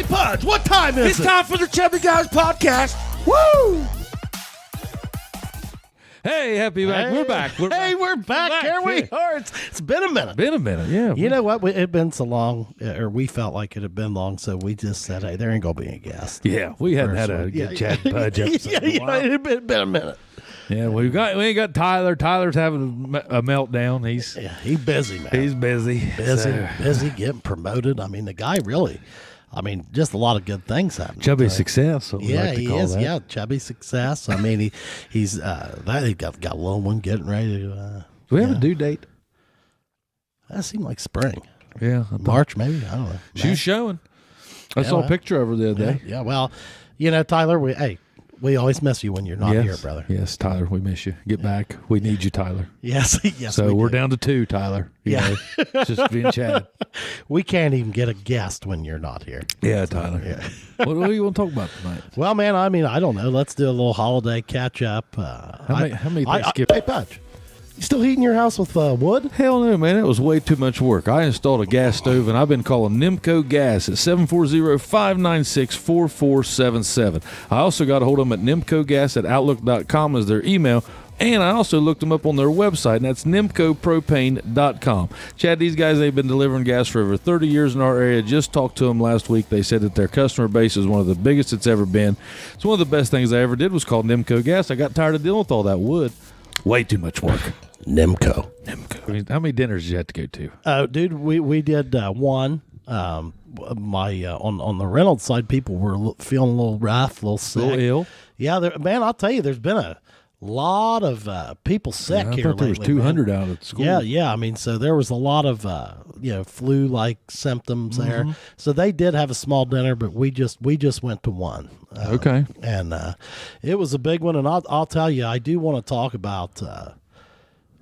Pudge, what time is it? It's time for the Chubby Guys Podcast. Woo! Hey, happy back. We're back. We're back. Here we are. It's been a minute. Yeah. You know what? It had been so long, or we felt like it had been long, so we just said, hey, there ain't going to be a guest. Yeah, we hadn't had a good Chad Pudge episode in a while. It had been a minute. Yeah, we ain't got Tyler. Tyler's having a meltdown. He's busy, man. He's busy. Busy getting promoted. I mean, the guy really, just a lot of good things happening. Chubby success. He is. That. Yeah, chubby success. I mean, he's got a little one getting ready to. Do we have a due date? That seemed like spring. Yeah, March maybe. I don't know. She was showing. I saw a picture of her the other day. Yeah. Well, Tyler, we always miss you when you're not here, brother. Yes, Tyler, we miss you. Get back. We need you, Tyler. Yes. So we're down to 2, Tyler. Just being Chad. We can't even get a guest when you're not here. Yeah, Tyler. Yeah. What do you want to talk about tonight? Well, man, I don't know. Let's do a little holiday catch up. How many Thanksgiving? Hey, Pudge, you still heating your house with wood? Hell no, man. It was way too much work. I installed a gas stove, and I've been calling Nimco Gas at 740-596-4477. I also got a hold of them at nimcogas@outlook.com as their email, and I also looked them up on their website, and that's nimcopropane.com. Chad, these guys, they've been delivering gas for over 30 years in our area. Just talked to them last week. They said that their customer base is one of the biggest it's ever been. It's one of the best things I ever did was call Nimco Gas. I got tired of dealing with all that wood. Way too much work. Nimco. I mean, how many dinners did you have to go to? Dude, we did one. On the Reynolds side, people were feeling a little rough, a little sick, a little ill. Yeah, man, I'll tell you, there's been a lot of people sick here lately. There was 200 out at school. Yeah. I mean, so there was a lot of flu-like symptoms there. So they did have a small dinner, but we just went to one. Okay. And it was a big one. And I'll tell you, I do want to talk about.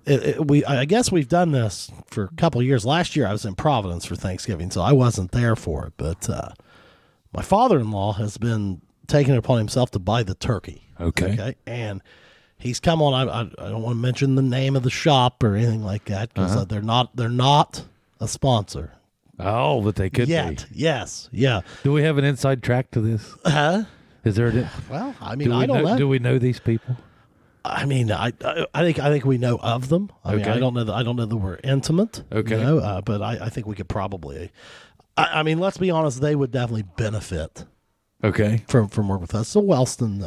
I guess we've done this for a couple of years. Last year I was in Providence for Thanksgiving, so I wasn't there for it. But my father-in-law has been taking it upon himself to buy the turkey. Okay. And he's come on. I don't want to mention the name of the shop or anything like that because they're not a sponsor. Oh, but they could be. Yes. Yeah. Do we have an inside track to this? Is there? Well, I mean, I don't know. Do we know these people? I mean, I think we know of them. I mean, I don't know that we're intimate. Okay. But I think we could probably. I mean, let's be honest. They would definitely benefit. Okay. From work with us. So Wellston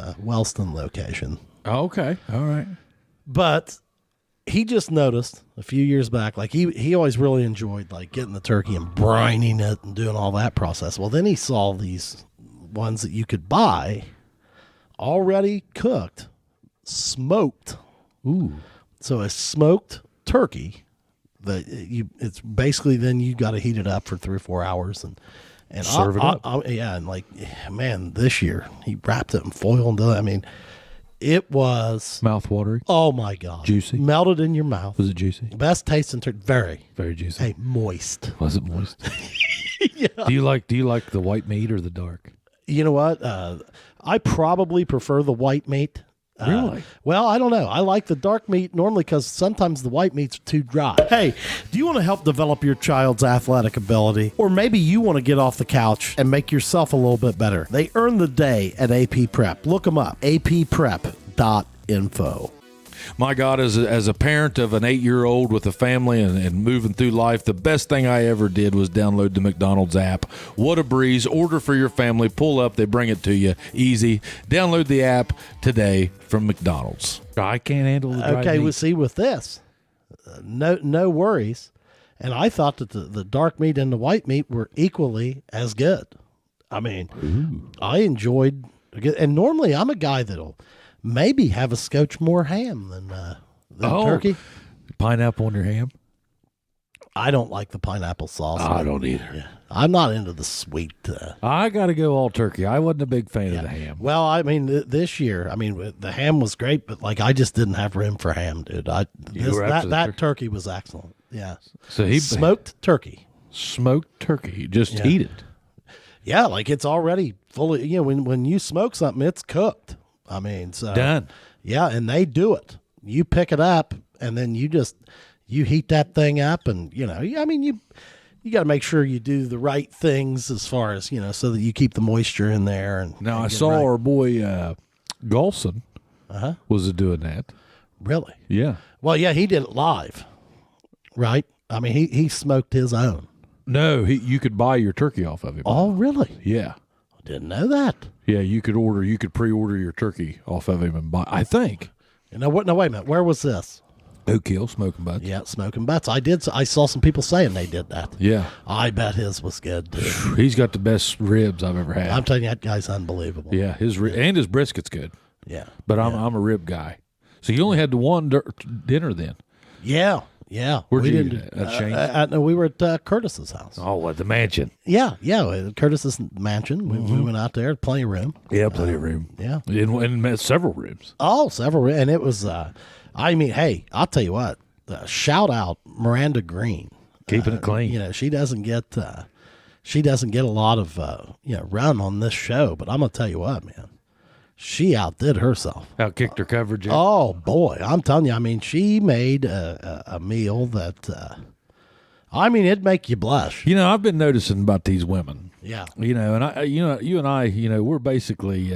location. Oh, okay. All right. But he just noticed a few years back, like he always really enjoyed like getting the turkey and brining it and doing all that process. Well, then he saw these ones that you could buy already cooked, smoked. Ooh. So a smoked turkey it's basically then you got to heat it up for 3 or 4 hours and serve it up. And like, man, this year he wrapped it in foil and did it. I mean, it was mouth-watering. Oh my God, juicy, melted in your mouth. Was it juicy? Best tasting turkey. Very, very juicy. Hey, moist. Was it moist? Yeah. Do you like the white meat or the dark? You know what? I probably prefer the white meat. Really? Well, I don't know. I like the dark meat normally because sometimes the white meat's too dry. Hey, do you want to help develop your child's athletic ability? Or maybe you want to get off the couch and make yourself a little bit better? They earn the day at AP Prep. Look them up, apprep.info. My God, as a parent of an 8-year-old with a family and moving through life, the best thing I ever did was download the McDonald's app. What a breeze. Order for your family. Pull up. They bring it to you. Easy. Download the app today from McDonald's. I can't handle the dry Okay, meat. well, see, with this, no worries. And I thought that the dark meat and the white meat were equally as good. I mean, I enjoyed, and normally I'm a guy that'll maybe have a scotch more ham than turkey. Pineapple on your ham? I don't like the pineapple sauce. I don't either. Yeah. I'm not into the sweet. I got to go all turkey. I wasn't a big fan of the ham. Well, I mean, this year, I mean, the ham was great, but like I just didn't have room for ham, dude. That turkey was excellent. Yeah. So he smoked turkey. Smoked turkey. Just eat it. Yeah, like it's already fully. When you smoke something, it's cooked. I mean, so done. Yeah, and they do it. You pick it up, and then you heat that thing up, and you got to make sure you do the right things as far as, so that you keep the moisture in there. And Now, and I get it saw right. our boy Golson was doing that. Really? Yeah. Well, yeah, he did it live, right? I mean, he smoked his own. No, you could buy your turkey off of him. Oh, really? Yeah. Didn't know that. Yeah, you could pre-order your turkey off of him and buy, I think. No, wait a minute. Where was this? Oak Hill Smoking Butts. Yeah, Smoking Butts. I saw some people saying they did that. Yeah. I bet his was good, too. He's got the best ribs I've ever had. I'm telling you, that guy's unbelievable. Yeah, and his brisket's good. Yeah. But I'm a rib guy. So you only had the one dinner then. Yeah. Where'd we you didn't. eat at Shane's? No, we were at Curtis's house. Oh, at the mansion. Yeah, Curtis's mansion. We went out there, plenty of room. Yeah, plenty of room. Yeah. And several rooms. Oh, several, and it was. I mean, hey, I'll tell you what. Shout out Miranda Green, Keeping it clean. She doesn't get a lot of run on this show, but I'm gonna tell you what, man. She outdid herself. Outkicked her coverage. Yeah. Oh boy, I'm telling you. I mean, she made a meal that. It'd make you blush. I've been noticing about these women. Yeah. And you and I, we're basically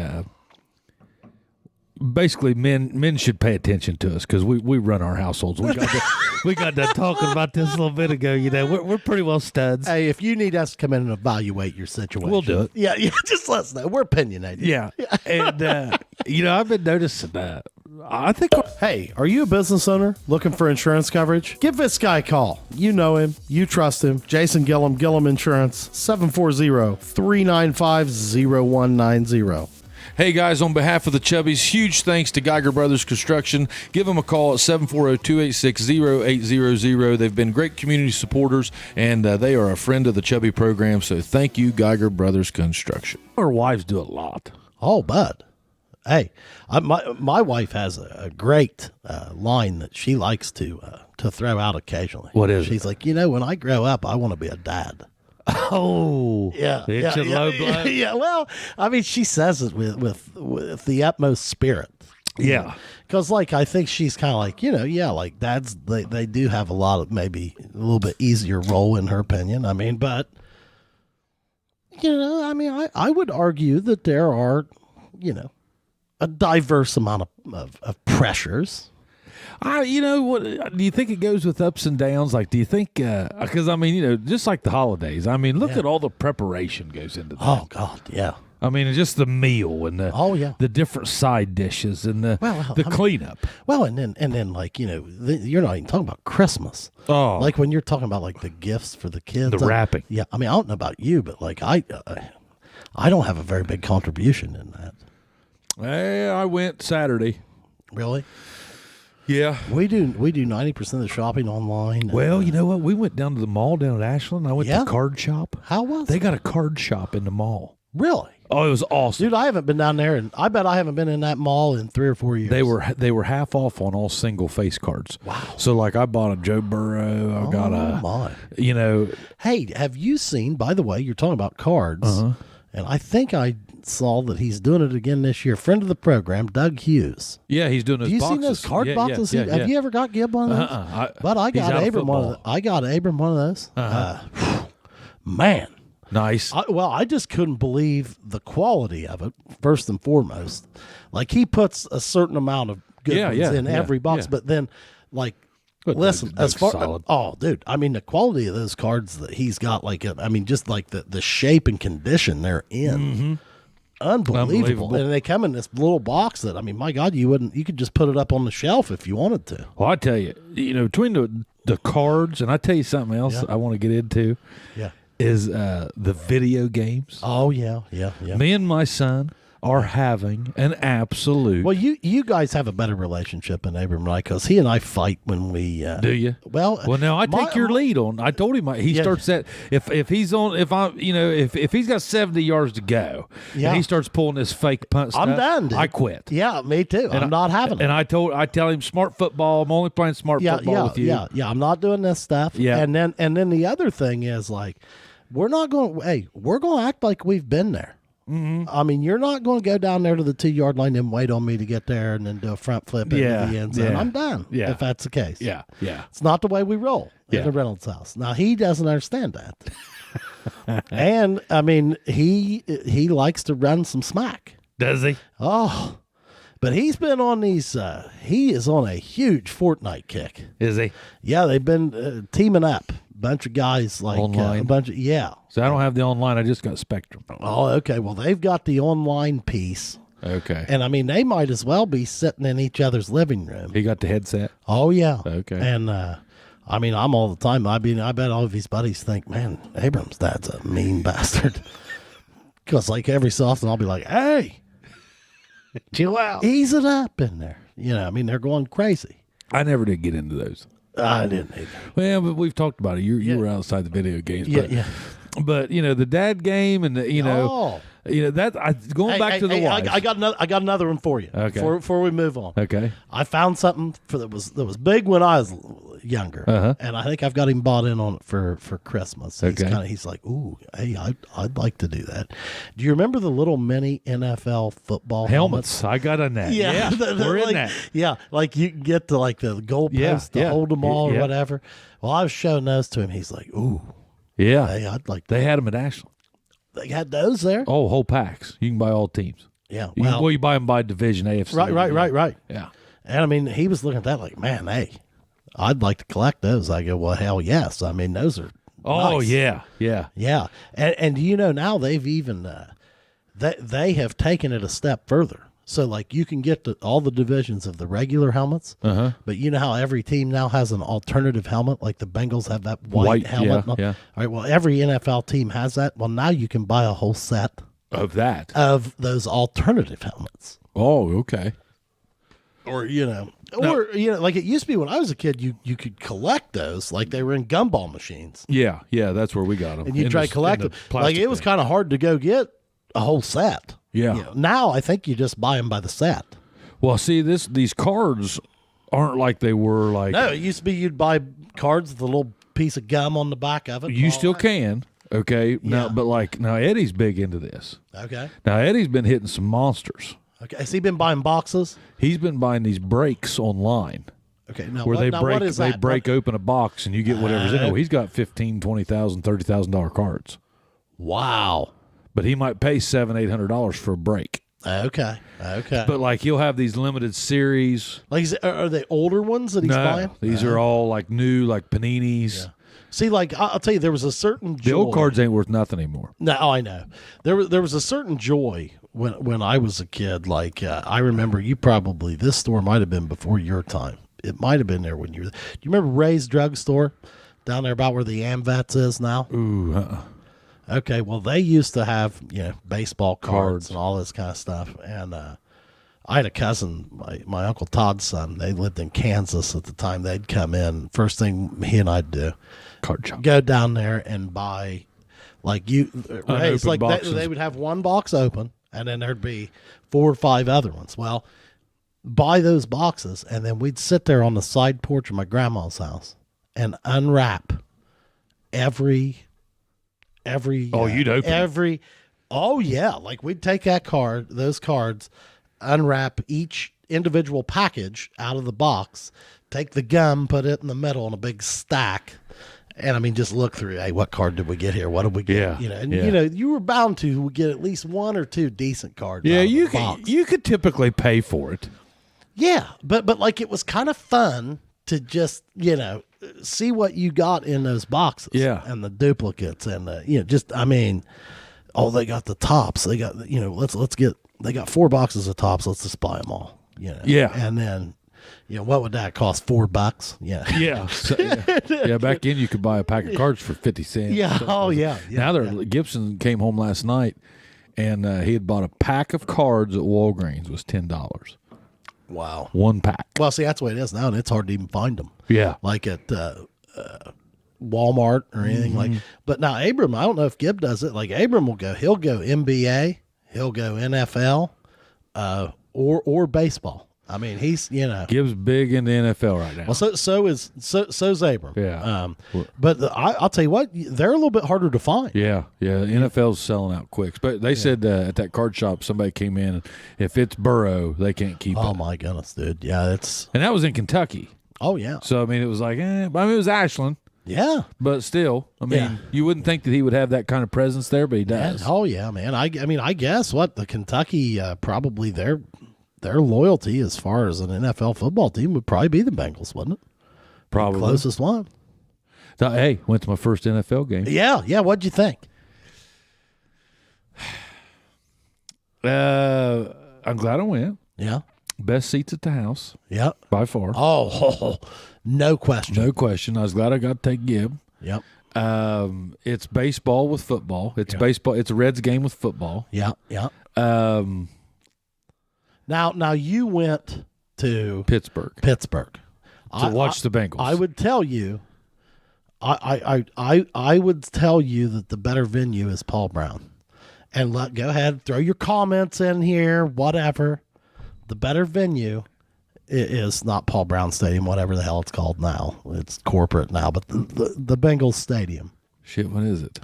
men should pay attention to us because we run our households. We got done talking about this a little bit ago. We're pretty well studs. Hey, if you need us to come in and evaluate your situation, We'll do it. Yeah, just let us know. We're opinionated. Yeah. And I've been noticing that. I think. Hey, are you a business owner looking for insurance coverage? Give this guy a call. You know him. You trust him. Jason Gillum, Gillum Insurance, 740-395-0190. Hey guys, on behalf of the Chubbies, huge thanks to Geiger Brothers Construction. Give them a call at 740-286-0800. They've been great community supporters, and they are a friend of the Chubby program, so thank you, Geiger Brothers Construction. Our wives do a lot. Oh, bud. Hey, my wife has a great line that she likes to throw out occasionally. What is it? She's like, when I grow up, I want to be a dad. Oh, Yeah, it's a low blow. Yeah, well, I mean, she says it with the utmost spirit. Yeah, because I think she's kind of like, like dads, they do have a lot of maybe a little bit easier role in her opinion. I mean, but I would argue that there are, a diverse amount of pressures. What do you think it goes with ups and downs? Like, do you think? Because just like the holidays. Look at all the preparation goes into that. Oh God, yeah. It's just the meal and the different side dishes and the cleanup. Well, and then you're not even talking about Christmas. Oh, Like when you're talking about the gifts for the kids, the wrapping. Yeah, I don't know about you, but I don't have a very big contribution in that. Hey, I went Saturday. Really? Yeah. We do 90% of the shopping online. Well, you know what? We went down to the mall down at Ashland. I went to the card shop. How was They it? got a card shop in the mall. Really? Oh, it was awesome. Dude, I haven't been down there, and I bet I haven't been in that mall in 3 or 4 years. They were half off on all single face cards. Wow. So I bought a Joe Burrow. I got my. Hey, have you seen, by the way, you're talking about cards, and I think I saw that he's doing it again this year. Friend of the program, Doug Hughes. Yeah, he's doing those boxes. Have you seen those card boxes? Yeah, Have you ever got Gibb one of those? But I got Abram one of those. I got Abram one of those. Man. Nice. I just couldn't believe the quality of it, first and foremost. He puts a certain amount of good ones in every box, but then, listen, as far solid. Dude, the quality of those cards that he's got, just the shape and condition they're in, unbelievable. And they come in this little box that, my God, you could just put it up on the shelf if you wanted to. Well, I tell you, between the cards, and I tell you something else I want to get into. Yeah. Is the video games. Oh, yeah. Me and my son are having an absolute. Well, you guys have a better relationship than Abram and I, because he and I fight when we. Do you? Well, now I take your lead on. I told him he starts that if he's on if he's got 70 yards to go and he starts pulling this fake punt stuff, I'm done. Dude. I quit. Yeah, me too. I'm not having it. And I tell him smart football. I'm only playing smart football with you. Yeah. I'm not doing this stuff. Yeah. And then the other thing is we're not going. Hey, we're going to act like we've been there. I mean, you're not going to go down there to the 2-yard line and wait on me to get there and then do a front flip into the end zone. I'm done. Yeah. If that's the case. Yeah. It's not the way we roll at the Reynolds house. Now he doesn't understand that. And I mean, he likes to run some smack. Does he? Oh, but he's been on these. He is on a huge Fortnite kick. Is he? Yeah, they've been teaming up. Bunch of guys like online. So I don't have the online. I just got Spectrum. Oh, okay. Well, they've got the online piece. Okay. And I mean, they might as well be sitting in each other's living room. He got the headset. Oh yeah. Okay. And I mean, I'm all the time. I mean, I bet all of his buddies think, man, Abrams' dad's a mean bastard. Because like every so often, I'll be like, hey, chill out, ease it up in there. You know, I mean, they're going crazy. I never did get into those. I didn't either. Well, but we've talked about it. You were outside the video games. Yeah, But you know the dad game and that going back to the wives. I got another one for you. Okay. Before we move on. Okay. I found something that was big when I was younger, and I think I've got him bought in on it for Christmas. He's like, ooh, hey, I'd like to do that. Do you remember the little mini NFL football helmets? I got on that. Yeah, we're in that. Yeah, like you can get to like the goal post to hold them all or whatever. Well, I was showing those to him. He's like, ooh. Yeah. Hey, I'd like They had them at Ashland. They had those there? Oh, whole packs. You can buy all teams. Yeah. You buy them by division, AFC. Right. Yeah. And I mean, he was looking at that like, man, hey, I'd like to collect those. I go, well, hell yes. I mean, those are nice. Yeah. And you know, now they've even, they have taken it a step further. So, like, you can get to all the divisions of the regular helmets, but you know how every team now has an alternative helmet? Like the Bengals have that white helmet. Yeah. All right, well, every NFL team has that. Well, now you can buy a whole set of those alternative helmets. Oh, okay. Or, like it used to be when I was a kid, you could collect those like they were in gumball machines. Yeah, that's where we got them. And you try to collect them. Like, it was kind of hard to go get a whole set. Yeah. Now I think you just buy them by the set. Well, see, these cards aren't like they were like. No, it used to be you'd buy cards with a little piece of gum on the back of it. You still can, okay? Now, but now Eddie's big into this. Okay. Now Eddie's been hitting some monsters. Okay. Has he been buying boxes? He's been buying these breaks online. Okay. Now, where what is they that? break open a box and you get whatever's in it. Well, he's got $15,000, $20,000, $30,000 cards. Wow. But he might pay $700-800 for a break. Okay. But like he'll have these limited series. Like, are they older ones that he's buying? These are all like new, like paninis. Yeah. See, like I'll tell you, there was a certain joy. The old cards ain't worth nothing anymore. No, I know. There was a certain joy when I was a kid. Like I remember, this store might have been before your time. It might have been there when you were. Do you remember Ray's Drugstore down there about where the AmVets is now? Ooh. Okay, well, they used to have, baseball cards and all this kind of stuff. And I had a cousin, my Uncle Todd's son. They lived in Kansas at the time. They'd come in. First thing he and I'd do, card shop. Go down there and buy, like Ray's, like they would have one box open, and then there'd be 4 or 5 other ones. Well, buy those boxes, and then we'd sit there on the side porch of my grandma's house and unwrap every you'd open like we'd take those cards, unwrap each individual package out of the box, take the gum, put it in the middle on a big stack, and I mean, just look through, hey, what card did we get here, what did we get? You were bound to get at least 1 or 2 decent cards. You could typically pay for it. But like, it was kind of fun to just see what you got in those boxes, and the duplicates, and they got the tops. They got they got 4 boxes of tops. Let's just buy them all. And then what would that cost? $4? Back then you could buy a pack of cards for 50 cents. Now Gibson came home last night, and he had bought a pack of cards at Walgreens. Was $10. Wow. 1 pack. Well, see, that's the way it is now, and it's hard to even find them. Yeah. Like at Walmart or anything like. But now Abram, I don't know if Gib does it. Like Abram he'll go NBA, he'll go NFL, or baseball. I mean, he's Gibbs big in the NFL right now. Well, so's Abram. Yeah. But I'll tell you what, they're a little bit harder to find. Yeah. NFL's selling out quick. But they said at that card shop, somebody came in, and if it's Burrow, they can't keep it. Oh my goodness, dude. Yeah, and that was in Kentucky. Oh yeah. So I mean, it was like, but I mean, it was Ashland. Yeah. But still, I mean, you wouldn't think that he would have that kind of presence there, but he does. Yeah. Oh yeah, man. I mean, I guess the Kentucky probably their loyalty as far as an NFL football team would probably be the Bengals, wouldn't it? Probably the closest one. Hey, went to my first NFL game. Yeah. What'd you think? I'm glad I went. Yeah. Best seats at the house. Yeah. By far. Oh, no question. No question. I was glad I got to take Gibb. Yep. It's baseball with football. It's baseball. It's a Reds game with football. Yeah. Now you went to Pittsburgh to watch the Bengals. I would tell you, I would tell you that the better venue is Paul Brown, and go ahead, throw your comments in here, whatever. The better venue is not Paul Brown Stadium, whatever the hell it's called now. It's corporate now, but the Bengals Stadium. Shit, what is it?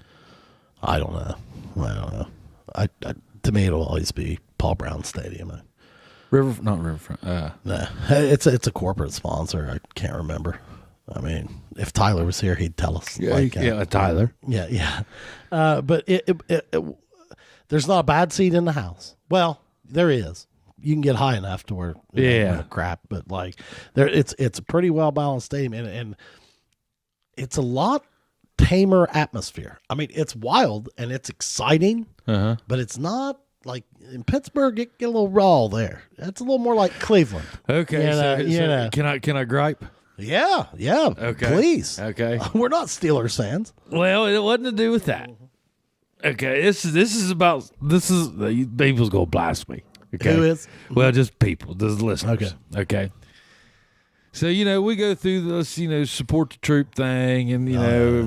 I don't know. I to me, it'll always be Paul Brown Stadium. Not Riverfront. Nah, it's a corporate sponsor. I can't remember. I mean, if Tyler was here, he'd tell us. Tyler. Yeah. But there's not a bad seat in the house. Well, there is. You can get high enough to where crap, but it's a pretty well balanced stadium, and it's a lot tamer atmosphere. I mean, it's wild and it's exciting, but it's not like in Pittsburgh. It get a little raw there. It's a little more like Cleveland. Okay, so can I gripe? Yeah. Okay, please. Okay, we're not Steelers fans. Well, it wasn't to do with that. Okay, this is people's gonna blast me. Okay. Who is? Well, just people, just listeners. Okay. So, we go through this, support the troop thing, and,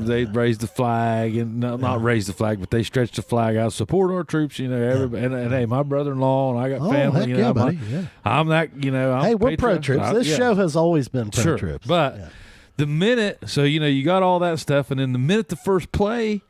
they raise the flag, and not raise the flag, but they stretch the flag out, support our troops, everybody. And hey, my brother-in-law, and I got family, heck buddy. I'm that, I'm hey, we're pro-troops. This show has always been pro-troops. Sure. But the minute, so, you got all that stuff, and then the minute the first play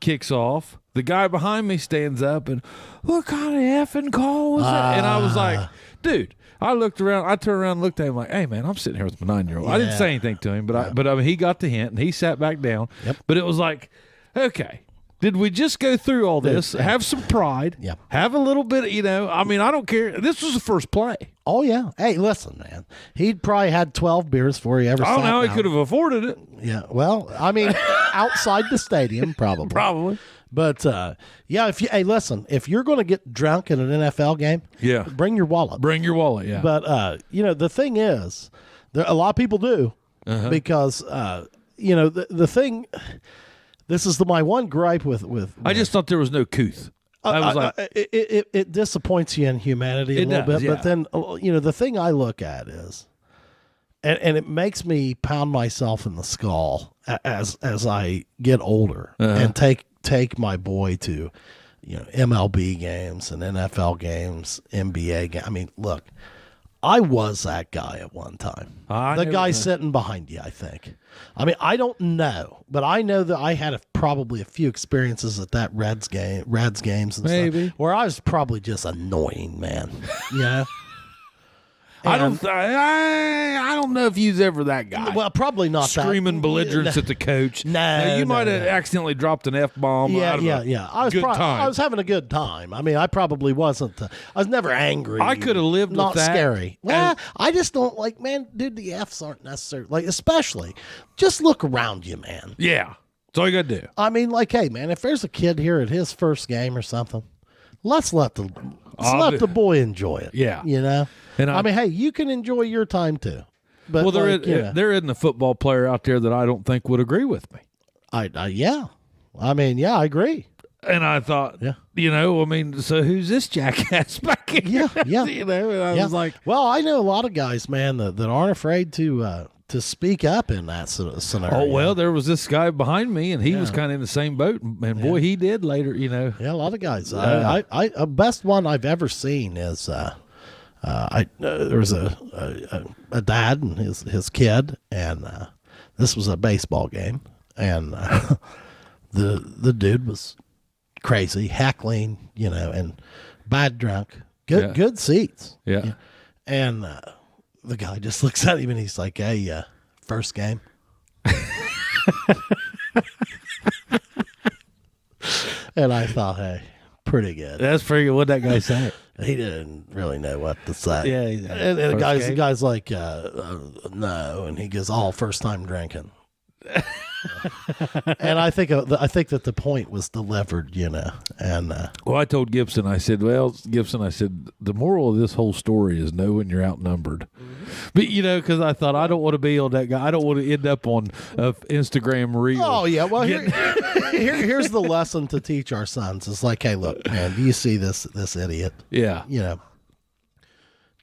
kicks off, the guy behind me stands up and, what kind of effing call was that? And I was like, dude, I turned around and looked at him like, hey, man, I'm sitting here with my 9-year-old. I didn't say anything to him, but I mean, he got the hint and he sat back down. Yep. But it was like, okay, did we just go through all this, have some pride, have a little bit, I mean, I don't care. This was the first play. Oh, yeah. Hey, listen, man. He'd probably had 12 beers before he ever sat down. Oh, no, he could have afforded it. Yeah, well, I mean, outside the stadium, probably. Probably. But, listen, if you're going to get drunk in an NFL game, bring your wallet. Yeah. But, the thing is, a lot of people do because, the thing, this is my one gripe with I just thought there was no couth. I was like, it disappoints you in humanity a little bit. Yeah. But then, the thing I look at is, and it makes me pound myself in the skull as I get older and take my boy to, MLB games and NFL games, NBA games. I mean, look, I was that guy at one time. The guy sitting behind you, I think. I mean, I don't know, but I know that I had probably a few experiences at that Reds games and stuff, where I was probably just annoying, man. I don't know if you was ever that guy. Well, probably not screaming belligerence at the coach. No, you might have accidentally dropped an F-bomb. Yeah. I was having a good time. I mean, I probably wasn't. I was never angry. I could have lived not with that. Scary. Well, I just don't like, man, dude, the Fs aren't necessary. Like, especially, just look around you, man. Yeah. That's all you got to do. I mean, like, hey, man, if there's a kid here at his first game or something, let's let the boy enjoy it. Yeah. And I mean, hey, you can enjoy your time too. But there isn't a football player out there that I don't think would agree with me. I agree. And I thought, I mean, so who's this jackass back here? Yeah. And I was like, well, I know a lot of guys, man, that aren't afraid to speak up in that sort of scenario. Oh, well, there was this guy behind me, and he was kind of in the same boat, and boy, he did later, Yeah, a lot of guys. The best one I've ever seen is there was a dad and his kid, and this was a baseball game, and the dude was crazy, heckling, and bad drunk. Good seats. Yeah. And the guy just looks at him and he's like, "Hey, first game." And I thought, hey, pretty good. That's pretty good. What'd that guy say? He didn't really know what to say. Yeah. And the guy's like, no. And he goes, first time drinking. And I think that the point was delivered, and well, I told Gibson, I said, the moral of this whole story is know when you're outnumbered. But because I thought I don't want to be on that guy. I don't want to end up on Instagram reel. Oh yeah, well here's the lesson to teach our sons. It's like, hey, look, man, do you see this idiot? Yeah,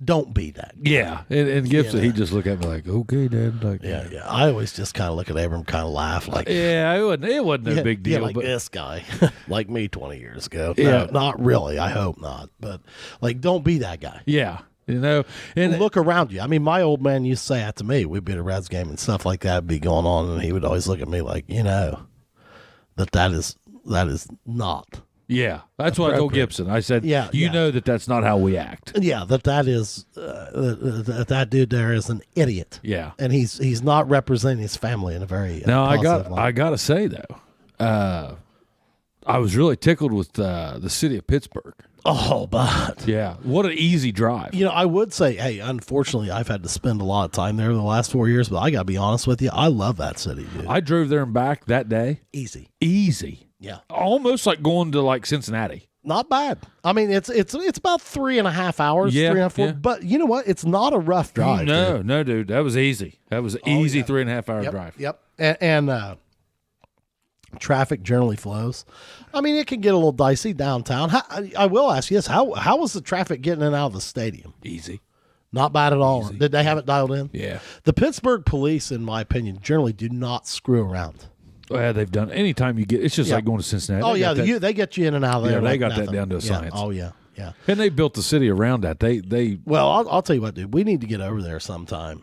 don't be that guy. Yeah, and Gibson, he just looked at me like, okay, Dad. Like, yeah. I always just kind of look at Abram, kind of laugh, like, yeah, it wasn't a big deal. Like but this guy, like me 20 years ago. Yeah, no, not really. I hope not. But like, don't be that guy. Yeah, and look around you. I mean, my old man used to say that to me. We'd be at a Reds game and stuff like that would be going on, and he would always look at me like, that is not. Yeah, that's what I told Gibson. I said, you know that's not how we act. Yeah, that is that dude there is an idiot. Yeah, and he's not representing his family in a very now. Positive I got to say though, I was really tickled with the city of Pittsburgh. Oh, but yeah, what an easy drive. I would say, hey, unfortunately, I've had to spend a lot of time there the last 4 years, but I got to be honest with you, I love that city, dude. I drove there and back that day. Easy. Yeah, almost like going to like Cincinnati. Not bad. I mean, it's about 3.5 hours, 3.5 4. But you know what? It's not a rough drive. No, dude, that was easy. That was easy 3.5 hour drive. Yep. And traffic generally flows. I mean, it can get a little dicey downtown. I will ask you this: how was the traffic getting in and out of the stadium? Easy. Not bad at all. Easy. Did they have it dialed in? Yeah. The Pittsburgh police, in my opinion, generally do not screw around. Yeah, they've done. Anytime you get, it's just like going to Cincinnati. Oh yeah, they get you in and out of there. Yeah, they got that down to a science. Oh yeah. And they built the city around that. Well, I'll tell you what, dude. We need to get over there sometime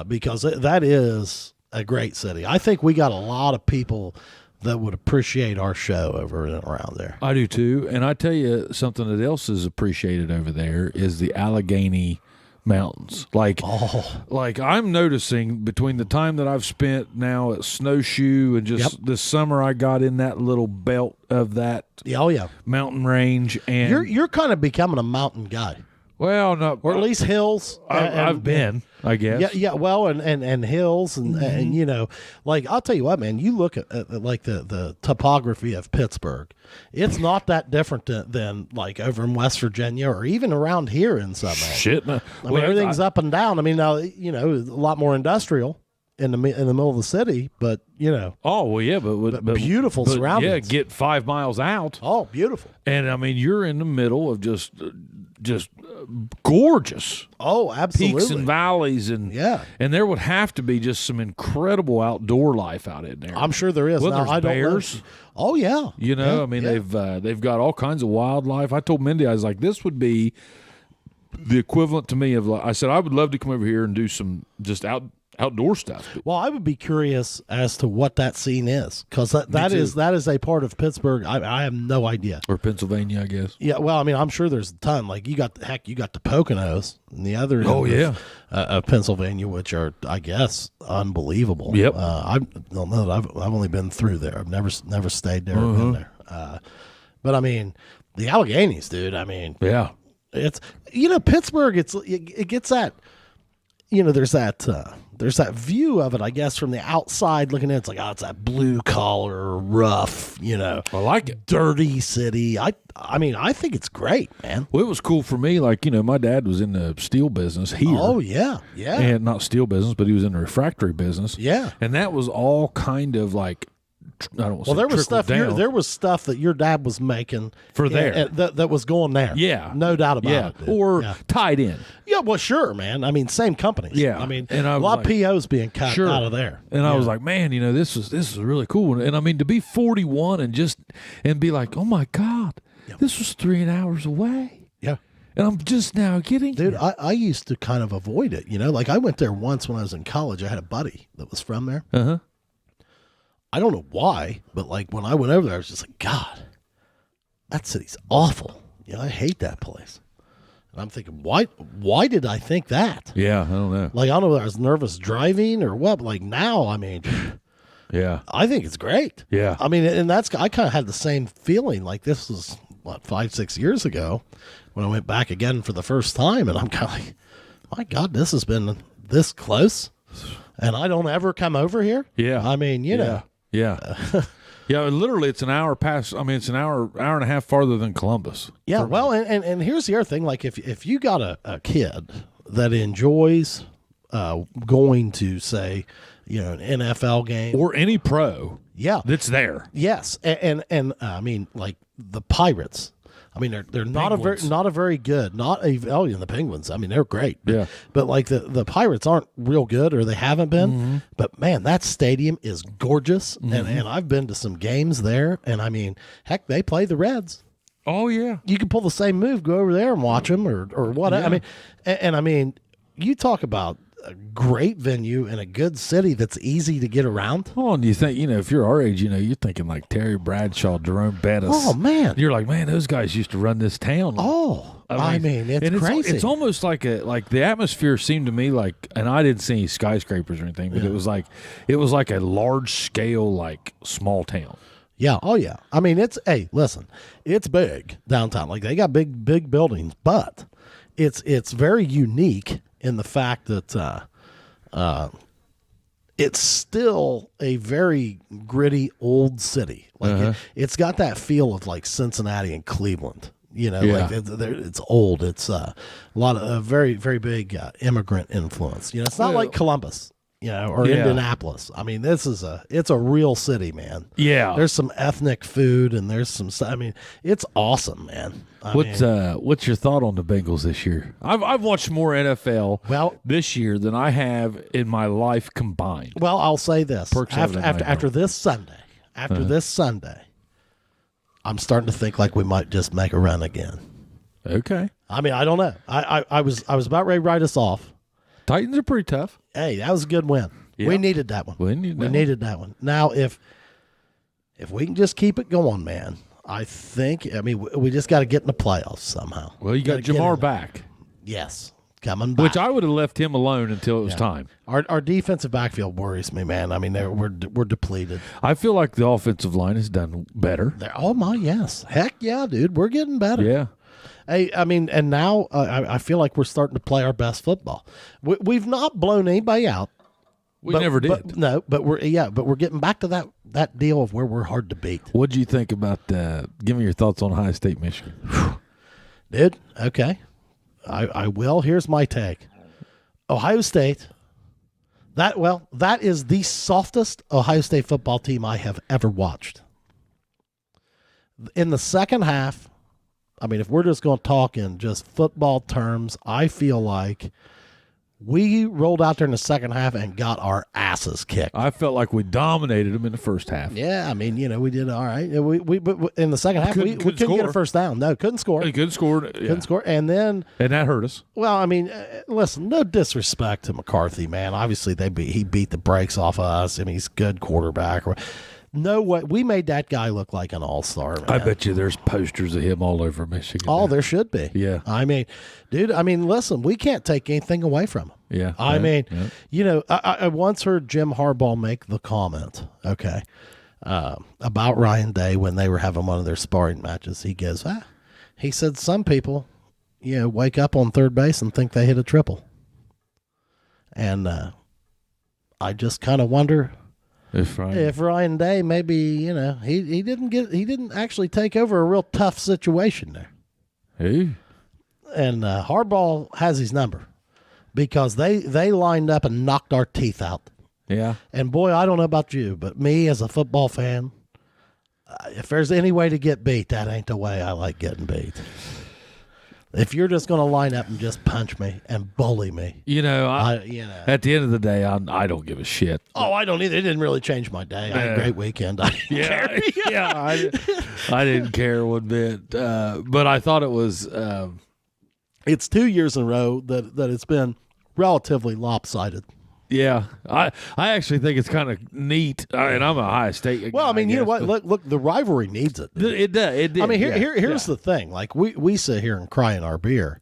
because that is a great city. I think we got a lot of people that would appreciate our show over and around there. I do too. And I tell you something that else is appreciated over there is the Allegheny Mountains. Like I'm noticing between the time that I've spent now at Snowshoe and just this summer I got in that little belt of that mountain range, and you're kind of becoming a mountain guy. Well, not or at least hills. I've been, I guess. Yeah. Well, and hills, and like I'll tell you what, man. You look at like the topography of Pittsburgh. It's not that different than like over in West Virginia or even around here in some. Shit, man. I mean, everything's up and down. I mean, now a lot more industrial in the middle of the city, but Oh well, yeah, but beautiful surroundings. Yeah, get 5 miles out. Oh, beautiful. And I mean, you're in the middle of just gorgeous. Oh, absolutely. Peaks and valleys, and there would have to be just some incredible outdoor life out in there. I'm sure there is. Well, now, there's bears. Oh yeah. I mean, they've got all kinds of wildlife. I told Mindy, I was like, this would be the equivalent to me of. I said I would love to come over here and do some just outdoor stuff. Well, I would be curious as to what that scene is, because that is a part of Pittsburgh. I have no idea. Or Pennsylvania, I guess. Yeah, well, I mean, I'm sure there's a ton. Like you got the Poconos and the other of Pennsylvania, which are, I guess, unbelievable. Yep. I don't know. I've only been through there. I've never stayed there or been there. But I mean, the Alleghenies, dude. I mean, yeah, it's Pittsburgh. It gets that. There's that view of it, I guess, from the outside looking in. It's like, it's that blue collar, rough, I like it, dirty city. I mean, I think it's great, man. Well, it was cool for me. Like, my dad was in the steel business here. Oh, yeah. And not steel business, but he was in the refractory business. Yeah. And that was all kind of like, I don't want to say there was stuff. down. There was stuff that your dad was making for there that was going there. Yeah, no doubt about it. Dude. Or tied in. Yeah, well, sure, man. I mean, same companies. Yeah, I mean, and a lot of POs being cut out of there. And I was like, man, this is really cool. And I mean, to be 41 and be like, oh my God, this was 3 hours away. Yeah. And I'm just now getting Dude, here. I used to kind of avoid it, Like I went there once when I was in college. I had a buddy that was from there. Uh-huh. I don't know why, but like when I went over there, I was just like, God, that city's awful. I hate that place. And I'm thinking, why did I think that? Yeah, I don't know. Like, I don't know if I was nervous driving or what, but like now, I mean, Yeah. I think it's great. Yeah. I mean, and I kind of had the same feeling. Like this was, 5-6 years ago when I went back again for the first time. And I'm kind of like, my God, this has been this close. And I don't ever come over here. Yeah. I mean, know. Yeah. Yeah, literally, it's an hour past. I mean, it's an hour and a half farther than Columbus. Yeah, well, and here's the other thing. Like, if you got a kid that enjoys going to, say, an NFL game. Or any pro Yeah. that's there. Yes. And I mean, like, the Pirates. I mean, they're not Penguins. not a very good, the Penguins. I mean, they're great. Yeah. But like the Pirates aren't real good, or they haven't been. Mm-hmm. But man, that stadium is gorgeous, and I've been to some games there, and I mean, heck, they play the Reds. Oh, yeah. You can pull the same move, go over there and watch them, or whatever. Yeah. I mean, and I mean, you talk about a great venue in a good city that's easy to get around. Oh, and you think, if you're our age, you're thinking like Terry Bradshaw, Jerome Bettis. Oh man, You're like, man, those guys used to run this town. oh, I mean, it's and crazy. It's almost like the atmosphere seemed to me like, and I didn't see any skyscrapers or anything, but it was like a large scale, like small town. Yeah. Oh, yeah. I mean, listen, it's big downtown. Like they got big buildings, but it's very unique in the fact that it's still a very gritty old city. Like it's got that feel of like Cincinnati and Cleveland. Like it's old. It's a lot of very, very big immigrant influence. It's not like Columbus. Or Indianapolis. I mean, it's a real city, man. Yeah. There's some ethnic food and there's some, I mean, it's awesome, man. What's your thought on the Bengals this year? I've watched more NFL this year than I have in my life combined. Well, I'll say this. After this Sunday, I'm starting to think like we might just make a run again. Okay. I mean, I don't know. I was about ready to write us off. Titans are pretty tough. Hey, that was a good win. Yeah. We needed that one. We needed that one. Now, if we can just keep it going, man, I mean, we just got to get in the playoffs somehow. Well, you got Jamar back. Yes, coming back. Which I would have left him alone until it was time. Our defensive backfield worries me, man. I mean, we're depleted. I feel like the offensive line has done better. Yes. Heck yeah, dude. We're getting better. Yeah. Hey, I mean, and now I feel like we're starting to play our best football. We've not blown anybody out. We never did. But we're getting back to that deal of where we're hard to beat. What do you think about? Give me your thoughts on Ohio State, Michigan, dude. Okay, I will. Here's my take. Ohio State. That is the softest Ohio State football team I have ever watched. In the second half. I mean, if we're just going to talk in just football terms, I feel like we rolled out there in the second half and got our asses kicked. I felt like we dominated them in the first half. Yeah, I mean, we did all right. But in the second half, we couldn't get a first down. No, couldn't score. He couldn't score. Couldn't score. And that hurt us. Well, I mean, listen, no disrespect to McCarthy, man. Obviously, he beat the brakes off of us. I mean, he's a good quarterback. No way. We made that guy look like an all-star, man. I bet you there's posters of him all over Michigan. Oh, there should be. Yeah. I mean, dude, listen, we can't take anything away from him. Yeah. I mean, I once heard Jim Harbaugh make the comment, about Ryan Day when they were having one of their sparring matches. He goes, he said, some people, wake up on third base and think they hit a triple. And I just kind of wonder if Ryan Day maybe he didn't actually take over a real tough situation there. Hey. And Harbaugh has his number because they lined up and knocked our teeth out. Yeah. And boy, I don't know about you, but me as a football fan, if there's any way to get beat, that ain't the way I like getting beat. If you're just going to line up and just punch me and bully me, at the end of the day, I don't give a shit. Oh, I don't either. It didn't really change my day. I had a great weekend. I I didn't care one bit. But I thought it was It's 2 years in a row that it's been relatively lopsided. Yeah, I actually think it's kind of neat, and I'm a Ohio State guy. Well, I mean, you know guess, what? Look, the rivalry needs it. Dude. It does. It did. I mean, here's yeah. the thing. Like we sit here and cry in our beer,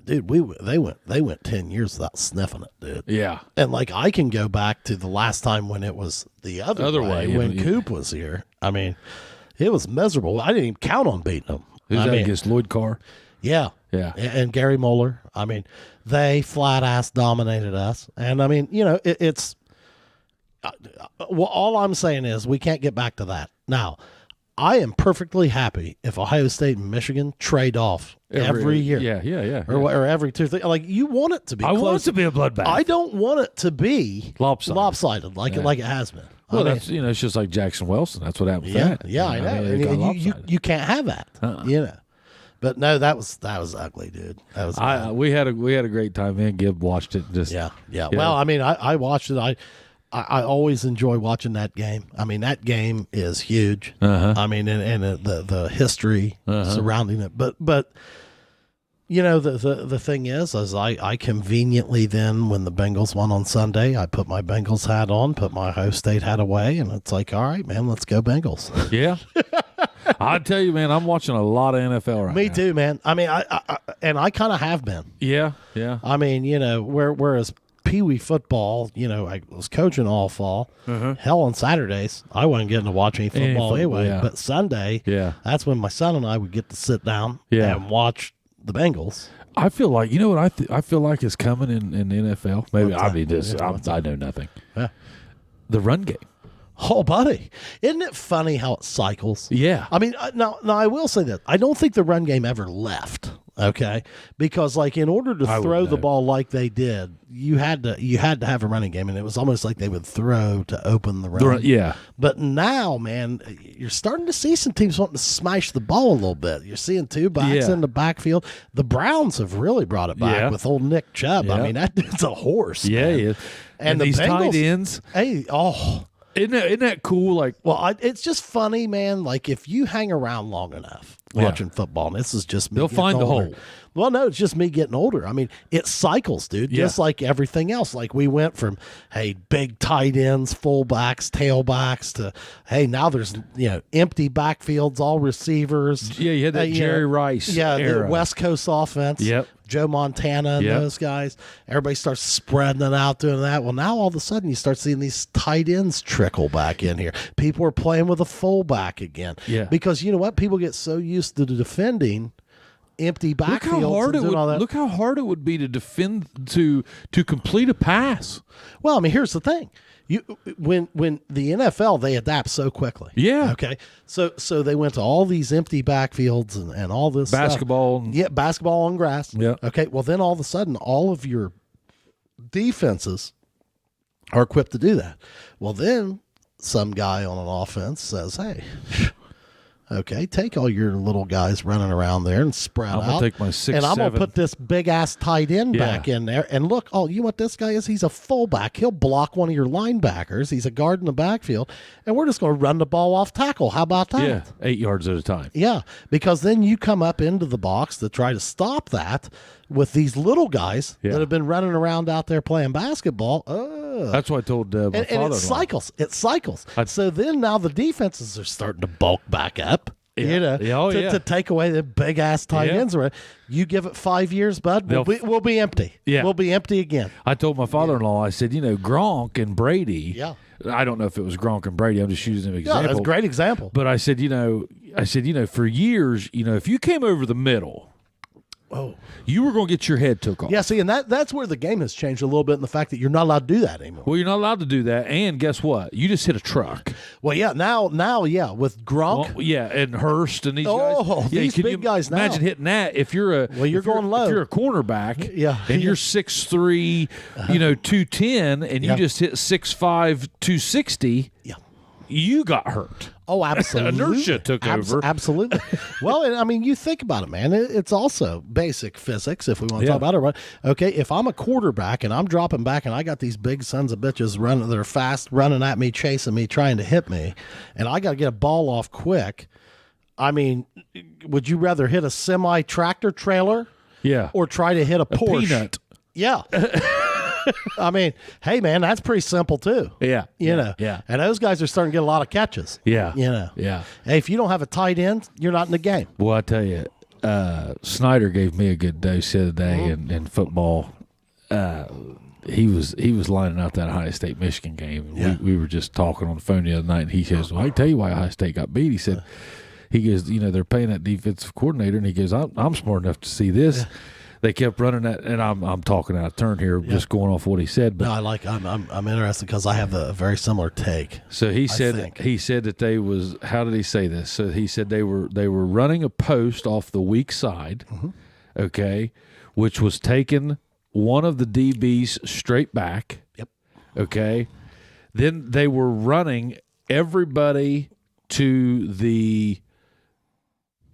dude. They went 10 years without sniffing it, dude. Yeah, and like I can go back to the last time when it was the other way when Coop was here. I mean, it was miserable. I didn't even count on beating them. Who's that against Lloyd Carr? Yeah. Yeah. And Gary Moeller. I mean, they flat ass dominated us. And I mean, you know, it's well, all I'm saying is we can't get back to that. Now, I am perfectly happy if Ohio State and Michigan trade off every year. Yeah. Or every 2 things. Like, you want it to be close. I want it to be a bloodbath. I don't want it to be lopsided like it has been. Well, that's it's just like Jackson Wilson. That's what happened with that. Yeah, I know. And you can't have that. You know. But no, that was ugly, dude. That was bad. We had a great time. Me and Gib watched it. Yeah. Well, I mean, I watched it. I always enjoy watching that game. I mean, that game is huge. I mean, and the history surrounding it. But you know, the thing is I conveniently then, when the Bengals won on Sunday, I put my Bengals hat on, put my Ohio State hat away, and it's like, all right, man, let's go Bengals. Yeah. I tell you, man, I'm watching a lot of NFL right now. Me too, man. I mean, I kind of have been. Yeah. I mean, you know, whereas Pee Wee football, you know, I was coaching all fall. Hell, on Saturdays, I wasn't getting to watch any football anyway. Yeah. But Sunday, that's when my son and I would get to sit down and watch the Bengals. I feel like, you know what I feel like is coming in the NFL? Maybe I know nothing. Yeah. The run game. Oh, buddy. Isn't it funny how it cycles? Yeah. I mean, now I will say that. I don't think the run game ever left, okay? Because, like, in order to throw the ball like they did, you had to have a running game, and it was almost like they would throw to open the run. Yeah. But now, man, you're starting to see some teams wanting to smash the ball a little bit. You're seeing two backs in the backfield. The Browns have really brought it back with old Nick Chubb. I mean, that dude's a horse. Yeah, man. he is. And the these Bengals, tight ends. Hey, Isn't that cool? Like, well, it's just funny, man. Like, if you hang around long enough watching football, and this is just me, they'll find older. the hole. Well, no, it's just me getting older. I mean, it cycles, dude, just like everything else. Like, we went from, hey, big tight ends, fullbacks, tailbacks, to, hey, now there's, you know, empty backfields, all receivers. Yeah, you had that Jerry Rice era. The West Coast offense. Yep. Joe Montana and those guys. Everybody starts spreading it out, doing that. Well, now all of a sudden you start seeing these tight ends trickle back in here. People are playing with a fullback again. Yeah. Because you know what? People get so used to defending empty backfields. Look how hard it would be to defend to complete a pass. Well, I mean, here's the thing. When the NFL, they adapt so quickly. Yeah. Okay. So they went to all these empty backfields and all this basketball. Stuff. Basketball on grass. Yeah. Okay. Well, then all of a sudden, all of your defenses are equipped to do that. Well, then some guy on an offense says, "Hey, okay, take all your little guys running around there and spread out. I'm gonna take my 6'7", and I'm gonna put this big ass tight end back in there. And look, you know what this guy is? He's a fullback. He'll block one of your linebackers. He's a guard in the backfield, and we're just gonna run the ball off tackle. How about that? Yeah, 8 yards at a time. Yeah, because then you come up into the box to try to stop that with these little guys that have been running around out there playing basketball. That's what I told my father-in-law. And it cycles. So then now the defenses are starting to bulk back up. You know, to take away the big ass tight ends. You give it 5 years, bud. We'll be empty. Yeah, we'll be empty again. I told my father-in-law. I said, you know, Gronk and Brady. Yeah. I don't know if it was Gronk and Brady. I'm just using an example. Yeah, that's a great example. But I said, you know, for years, you know, if you came over the middle, you were going to get your head took off. Yeah, see, and that's where the game has changed a little bit in the fact that you're not allowed to do that anymore. Well, you're not allowed to do that, and guess what? You just hit a truck. Well, yeah, now, with Gronk. Well, and Hurst and these guys. Oh, these big guys now. Imagine hitting that if you're going low. If you're a cornerback, and you're 6'3", 210, and you just hit 6'5", 260, you got hurt. Oh, absolutely. Inertia took over. Absolutely. Well, and I mean, you think about it, man. It's also basic physics, if we want to talk about it. Right? Okay, if I'm a quarterback and I'm dropping back and I got these big sons of bitches running, they're fast, running at me, chasing me, trying to hit me, and I got to get a ball off quick. I mean, would you rather hit a semi-tractor trailer Yeah. or try to hit a Porsche. Peanut. Yeah. I mean, hey, man, that's pretty simple, too. Yeah. You know? Yeah. And those guys are starting to get a lot of catches. Yeah. You know? Yeah. Hey, if you don't have a tight end, you're not in the game. Well, I tell you, Snyder gave me a good dose the other day in football. He was lining out that Ohio State Michigan game. And we were just talking on the phone the other night, and he says, "Well, I can tell you why Ohio State got beat." He said, "He goes, they're paying that defensive coordinator," and he goes, "I'm smart enough to see this." Yeah. They kept running that, and I'm talking out of turn here, just going off what he said. But no, I'm interested because I have a very similar take. So he said that they was, how did he say this? So he said they were running a post off the weak side, okay, which was taking one of the DBs straight back. Yep. Okay. Then they were running everybody to the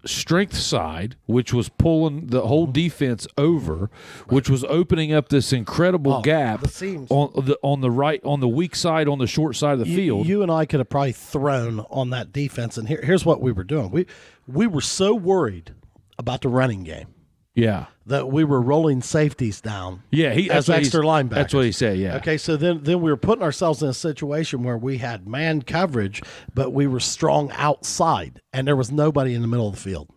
strength side, which was pulling the whole defense over, which was opening up this incredible gap on the weak side, on the short side of the field. You and I could have probably thrown on that defense, and here's what we were doing. We were so worried about the running game. Yeah. That we were rolling safeties down. Yeah, as extra linebackers. That's what he said, yeah. Okay, so then we were putting ourselves in a situation where we had man coverage, but we were strong outside, and there was nobody in the middle of the field.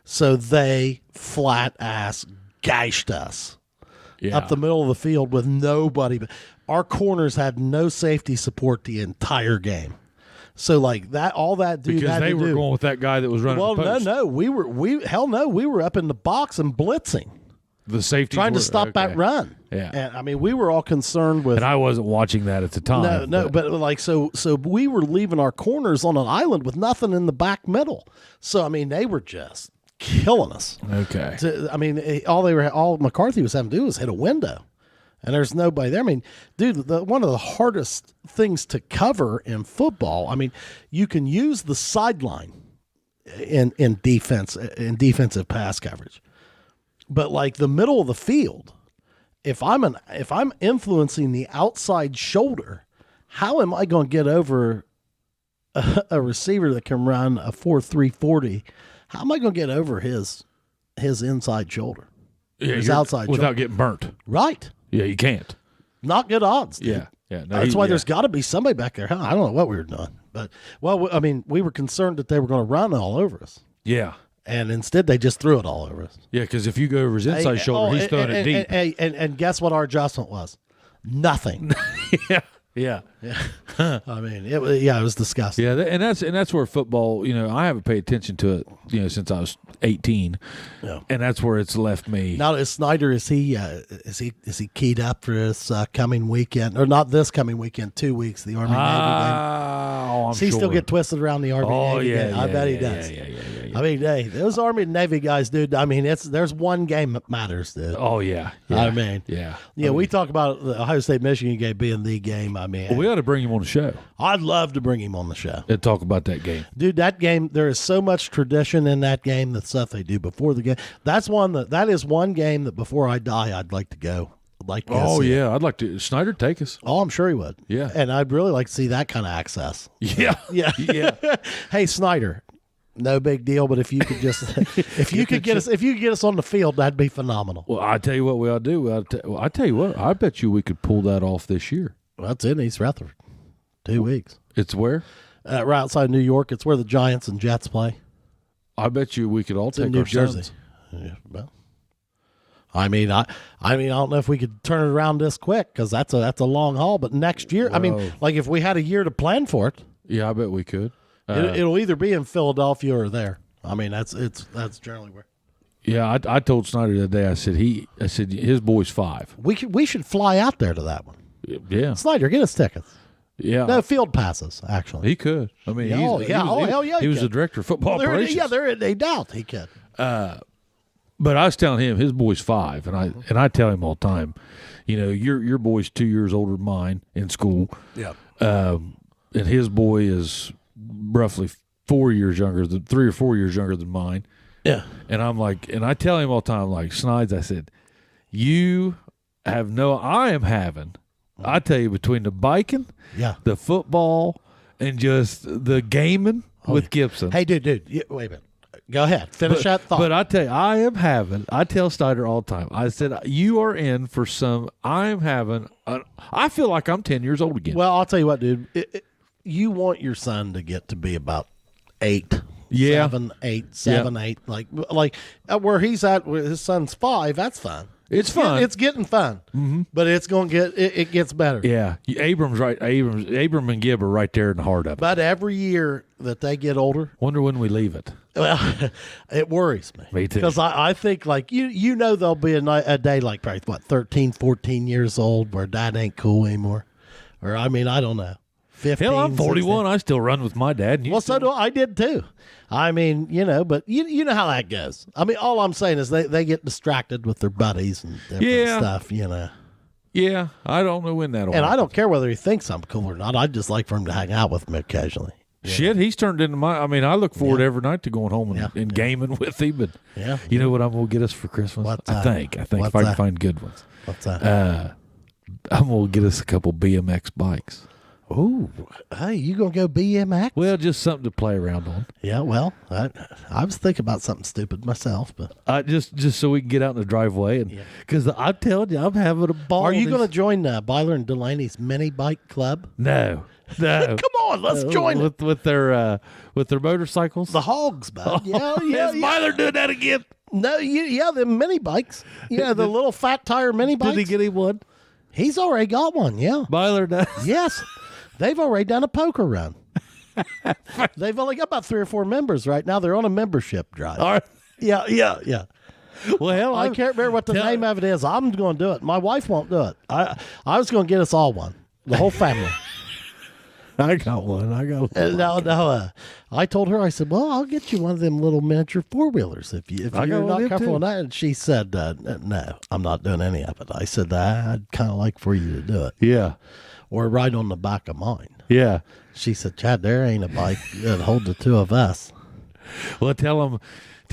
So they flat-ass gashed us up the middle of the field with nobody. Our corners had no safety support the entire game. So like that, all that dude because had to do. Because they were going with that guy that was running the post. No, we were up in the box and blitzing. The safety trying to stop that run. Yeah, and I mean we were all concerned with. And I wasn't watching that at the time. But like so we were leaving our corners on an island with nothing in the back middle. So I mean they were just killing us. Okay. All McCarthy was having to do was hit a window. And there's nobody there. I mean, dude, one of the hardest things to cover in football, I mean, you can use the sideline in defensive pass coverage. But like the middle of the field, if I'm influencing the outside shoulder, how am I going to get over a receiver that can run a 4.3 40? How am I going to get over his inside shoulder? Yeah, his outside without shoulder? Getting burnt. Right. Yeah, you can't. Not good odds. Dude. Yeah. No, that's why there's got to be somebody back there. I don't know what we were doing, but we were concerned that they were going to run all over us. Yeah. And instead, they just threw it all over us. Yeah, because if you go over his inside shoulder, he's throwing it deep. And guess what our adjustment was? Nothing. Yeah. I mean, it was disgusting. Yeah, and that's where football. I haven't paid attention to it. Since I was 18. Yeah. And that's where it's left me. Now, is Snyder? Is he keyed up for this coming weekend, or not this coming weekend? 2 weeks, the Army Navy game. Does he still get twisted around the Army Navy game? I bet he does. Yeah. I mean, hey, those Army and Navy guys, dude. I mean, there's one game that matters, dude. Oh yeah. I mean, yeah. We talk about the Ohio State Michigan game being the game. I mean, we ought to bring him on the show. I'd love to bring him on the show and talk about that game, dude. That game, there is so much tradition in that game. The stuff they do before the game. That is one game that before I die, I'd like to go. I'd like to. Snyder take us. Oh, I'm sure he would. Yeah, and I'd really like to see that kind of access. Yeah. Hey, Snyder. No big deal, but if you could just if you could get us on the field, that'd be phenomenal. Well, I tell you what we ought to do. I tell you what, I bet you we could pull that off this year. Well, that's in East Rutherford. 2 weeks. It's where? Right outside New York. It's where the Giants and Jets play. I bet you we could all take New our Jersey. sons. Yeah, well, I mean, I don't know if we could turn it around this quick because that's a long haul. But next year, Whoa. I mean, like if we had a year to plan for it, yeah, I bet we could. It'll either be in Philadelphia or there. I mean, that's generally where. Yeah, I told Snyder the other day. I said his boy's 5. We should fly out there to that one. Yeah, Snyder, get us tickets. Yeah, no field passes. Actually, he could. I mean, hell yeah, he was the director of football operations. Yeah, there ain't doubt he could. But I was telling him his boy's 5, and I tell him all the time, your boy's 2 years older than mine in school. Yeah, and his boy is roughly 3 or 4 years younger than mine. Yeah. And I'm like, and I tell him all the time, like, Snides, I said, I am having, I tell you, between the biking, the football, and just the gaming with Gibson. Hey, dude, wait a minute. Go ahead. Finish that thought. But I tell you, I tell Snyder all the time, I said, you are in for some, I feel like I'm 10 years old again. Well, I'll tell you what, dude. You want your son to get to be about 8. Yeah. 7, 8. Like where he's at, where his son's 5, that's fine. It's fun. It's getting fun. Mm-hmm. But it's going to get, it gets better. Yeah. Abram's right. Abram and Gib are right there in the heart of it. But every year that they get older. Wonder when we leave it. Well, it worries me. Me too. Because I think, like, there'll be a day like probably, 13, 14 years old where dad ain't cool anymore. Or, I don't know. 15, hell, I'm 41. 16. I still run with my dad. Well, so do I. I did too. But you know how that goes. All I'm saying is they get distracted with their buddies and different stuff, Yeah, I don't know when that'll And happen. I don't care whether he thinks I'm cool or not. I'd just like for him to hang out with me occasionally. Shit, he's turned into my. I look forward every night to going home and gaming with him. But you know what I'm gonna get us for Christmas? What's I think What's if I can that? find good ones. What's that? I'm gonna get us a couple BMX bikes. Oh, hey, you gonna go BMX? Well, just something to play around on. Yeah, well, I was thinking about something stupid myself, but Just so we can get out in the driveway, and because I'm telling you, I'm having a ball. Are you going to join Byler and Delaney's mini bike club? No. Come on, let's join it. with their motorcycles. The hogs, bud. Yeah. Is Byler doing that again? No, the mini bikes. Yeah, the little fat tire mini bikes. Did he get him one? He's already got one. Yeah, Byler does. yes. They've already done a poker run. They've only got about 3 or 4 members right now. They're on a membership drive. All right. Yeah. Well, hell, I can't remember what the name of it is. I'm going to do it. My wife won't do it. I was going to get us all one, the whole family. I got one. No. I told her, I said, well, I'll get you one of them little miniature 4-wheelers if you're not comfortable with that. And she said, no, I'm not doing any of it. I said, I'd kind of like for you to do it. Yeah. Or ride on the back of mine. Yeah. She said, Chad, there ain't a bike that hold the 2 of us. Well, tell them.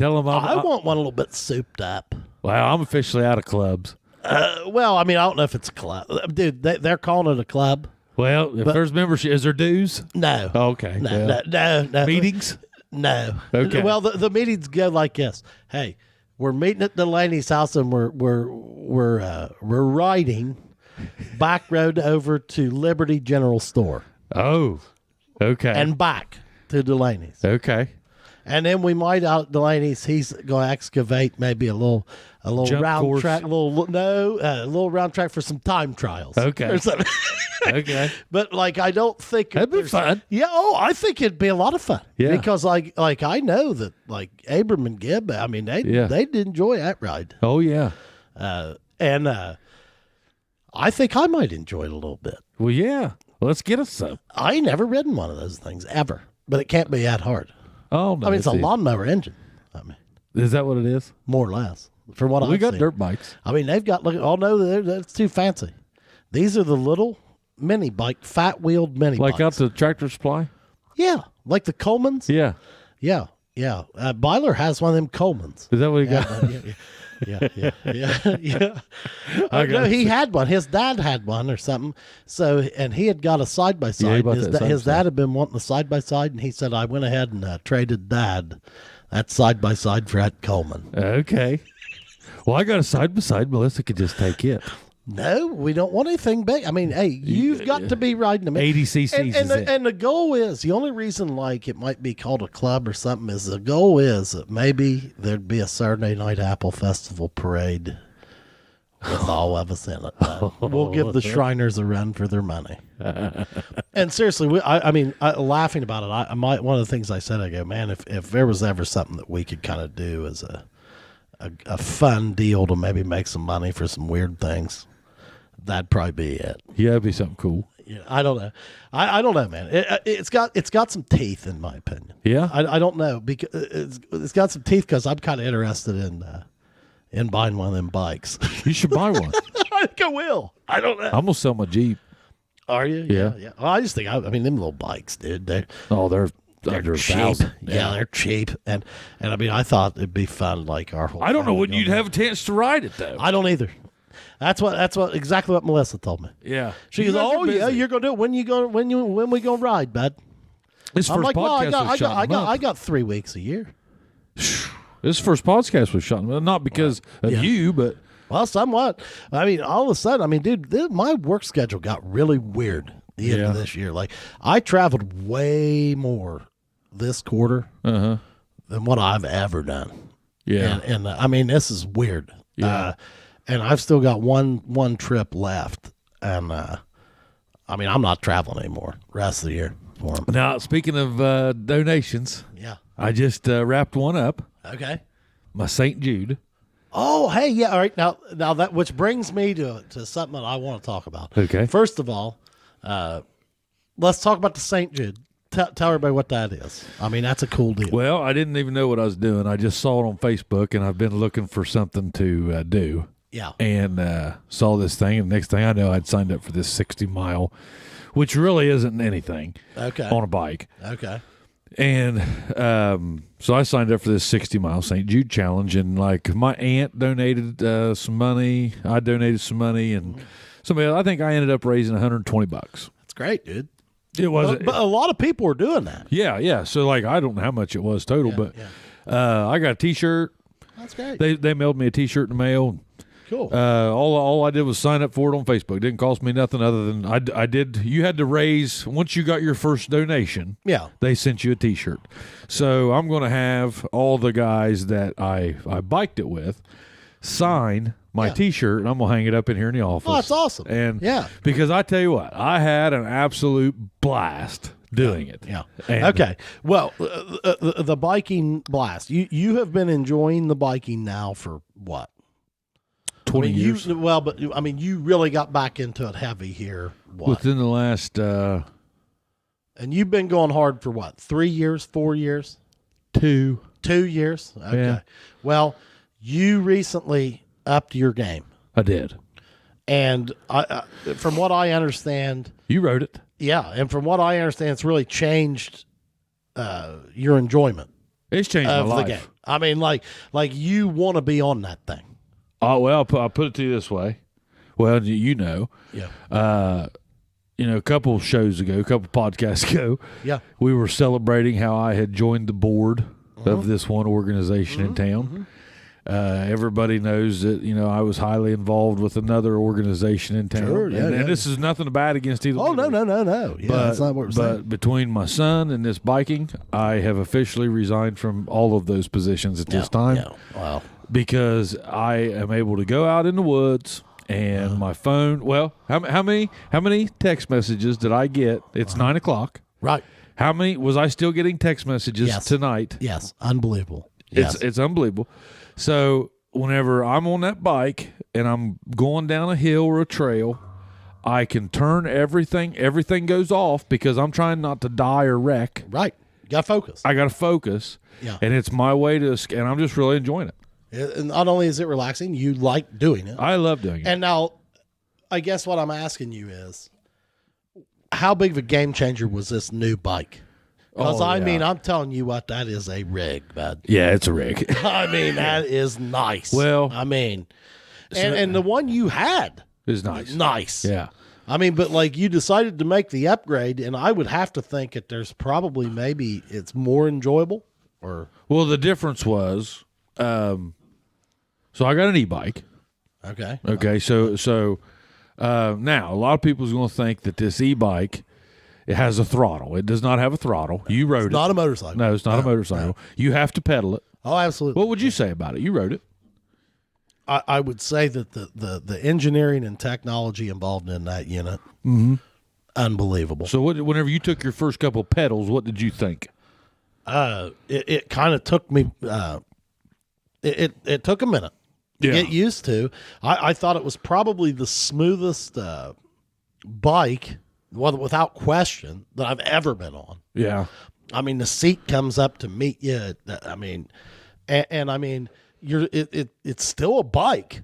I want one a little bit souped up. Well, I'm officially out of clubs. Well, I don't know if it's a club. Dude, they're calling it a club. Well, if there's membership, is there dues? No. Okay. No. Meetings? No. Okay. Well, the meetings go like this. Hey, we're meeting at Delaney's house, and we're riding back road over to Liberty General Store. Oh, okay. And back to Delaney's. Okay. And then we might out at Delaney's. He's going to excavate maybe a little Jump round course. track, a little round track for some time trials. Okay. Or something. Okay. But I don't think That'd be fun. Yeah. Oh, I think it'd be a lot of fun. Yeah. Because I know that Abram and Gibb, they'd enjoy that ride. Oh yeah. And I think I might enjoy it a little bit. Well, yeah. Let's get us some. I ain't never ridden one of those things ever, but it can't be that hard. Oh no. It's a lawnmower engine. Is that what it is? More or less. From what We I've got seen. dirt bikes. They've got, no, that's too fancy. These are the little mini bike, fat wheeled mini bikes. Like out to Tractor Supply? Yeah. Like the Colemans. Yeah. Yeah. Byler has one of them Colemans. Is that what he got? Yeah. No, he had one. His dad had one or something. So, and he had got a side by side. His dad had been wanting a side by side, and he said, "I went ahead and traded Dad that side by side for that Coleman." Okay. Well, I got a side by side. Melissa could just take it. No, we don't want anything big. Hey, you've got to be riding them. 80 cc's and the goal is, the only reason it might be called a club or something is the goal is that maybe there'd be a Saturday Night Apple Festival parade with all of us in it. We'll give the Shriners a run for their money. And seriously, laughing about it, one of the things I said, I go, man, if there was ever something that we could kind of do as a fun deal to maybe make some money for some weird things, that'd probably be it. Yeah, it'd be something cool. Yeah, I don't know. I don't know, man. It's got some teeth, in my opinion. Yeah, I don't know, because it's got some teeth, because I'm kind of interested in buying one of them bikes. You should buy one. I think I will. I don't know. I'm gonna sell my Jeep. Are you? Yeah. Well, I just think them little bikes, dude. They're Under cheap. $1,000. Yeah, they're cheap, and I thought it'd be fun, like our whole. I don't know family when you'd going. have a chance to ride it though. I don't either. That's exactly what Melissa told me. Yeah, She goes, "Oh yeah, you're gonna do it when we gonna ride, bud." This I'm first like, "Well, podcast was shot in a month. I got 3 weeks a year." This first podcast was shot, not because of you, but well, somewhat. I mean, all of a sudden, I mean, dude, my work schedule got really weird the end of this year. Like, I traveled way more this quarter than what I've ever done. Yeah, and I mean, this is weird. Yeah, and I've still got one trip left, and I mean, I'm not traveling anymore rest of the year for them. Now, speaking of donations, I just wrapped one up. Okay. My St. Jude. Oh, hey, yeah. All right. Now that, which brings me to something that I want to talk about. Okay. First of all, let's talk about the St. Jude. Tell everybody what that is. I mean, that's a cool deal. Well, I didn't even know what I was doing. I just saw it on Facebook, and I've been looking for something to do. Yeah. And saw this thing, and the next thing I know, I'd signed up for this 60-mile, which really isn't anything on a bike. Okay. And so I signed up for this 60-mile St. Jude challenge, and like my aunt donated some money, I donated some money, and somebody, I think I ended up raising $120. That's great, dude. It wasn't, but a lot of people were doing that. Yeah. So like, I don't know how much it was total, but I got a T-shirt. That's great. They mailed me a T-shirt in the mail. Cool. All I did was sign up for it on Facebook. It didn't cost me nothing other than I did. You had to raise, once you got your first donation. Yeah. They sent you a T-shirt. So I'm going to have all the guys that I biked it with sign my T-shirt, and I'm going to hang it up in here in the office. Oh, that's awesome. And because I tell you what, I had an absolute blast doing it. Yeah. And, okay. Well, the biking blast. You have been enjoying the biking now for what? 20 years. But I mean, you really got back into it heavy here. What? Within the last... and you've been going hard for what? 3 years, 4 years? 2 years? Okay. Yeah. Well, you recently upped your game. I did. And from what I understand... You wrote it. Yeah, and from what I understand, it's really changed your enjoyment. It's changed my life. The game. I mean, like you want to be on that thing. Oh, well, I'll put it to you this way. Well, you know. Yeah. A couple shows ago, a couple podcasts ago, we were celebrating how I had joined the board of this one organization in town. Everybody knows that, I was highly involved with another organization in town. Sure, and this is nothing bad against either one. Oh, no. Yeah, that's not what we're saying. But between my son and this biking, I have officially resigned from all of those positions at this time. Yeah. Wow. Because I am able to go out in the woods and my phone. Well, how many text messages did I get? It's 9:00. Right. How many was I still getting text messages tonight? Yes. Unbelievable. Yes. It's unbelievable. So whenever I'm on that bike and I'm going down a hill or a trail, I can turn everything. Everything goes off because I'm trying not to die or wreck. Right. You got to focus. I got to focus. Yeah. And it's my way to, and I'm just really enjoying it. And not only is it relaxing, you like doing it. I love doing it. And now, I guess what I'm asking you is, how big of a game changer was this new bike? Because, I mean, I'm telling you what, that is a rig, bud. Yeah, it's a rig. I mean, that is nice. Well, I mean, and the one you had is nice. Nice. Yeah. I mean, but like you decided to make the upgrade, and I would have to think that there's probably maybe it's more enjoyable. Well, the difference was, so I got an e-bike. Okay. Okay. So now a lot of people are going to think that this e-bike, it has a throttle. It does not have a throttle. You rode it. It's not a motorcycle. No, it's not a motorcycle. No. You have to pedal it. Oh, absolutely. What would you say about it? You rode it. I would say that the engineering and technology involved in that unit, unbelievable. So whenever you took your first couple pedals, what did you think? It kind of took me. It took a minute to get used to. I thought it was probably the smoothest bike, without question, that I've ever been on. Yeah. I mean, the seat comes up to meet you. I mean, and I mean, it's still a bike.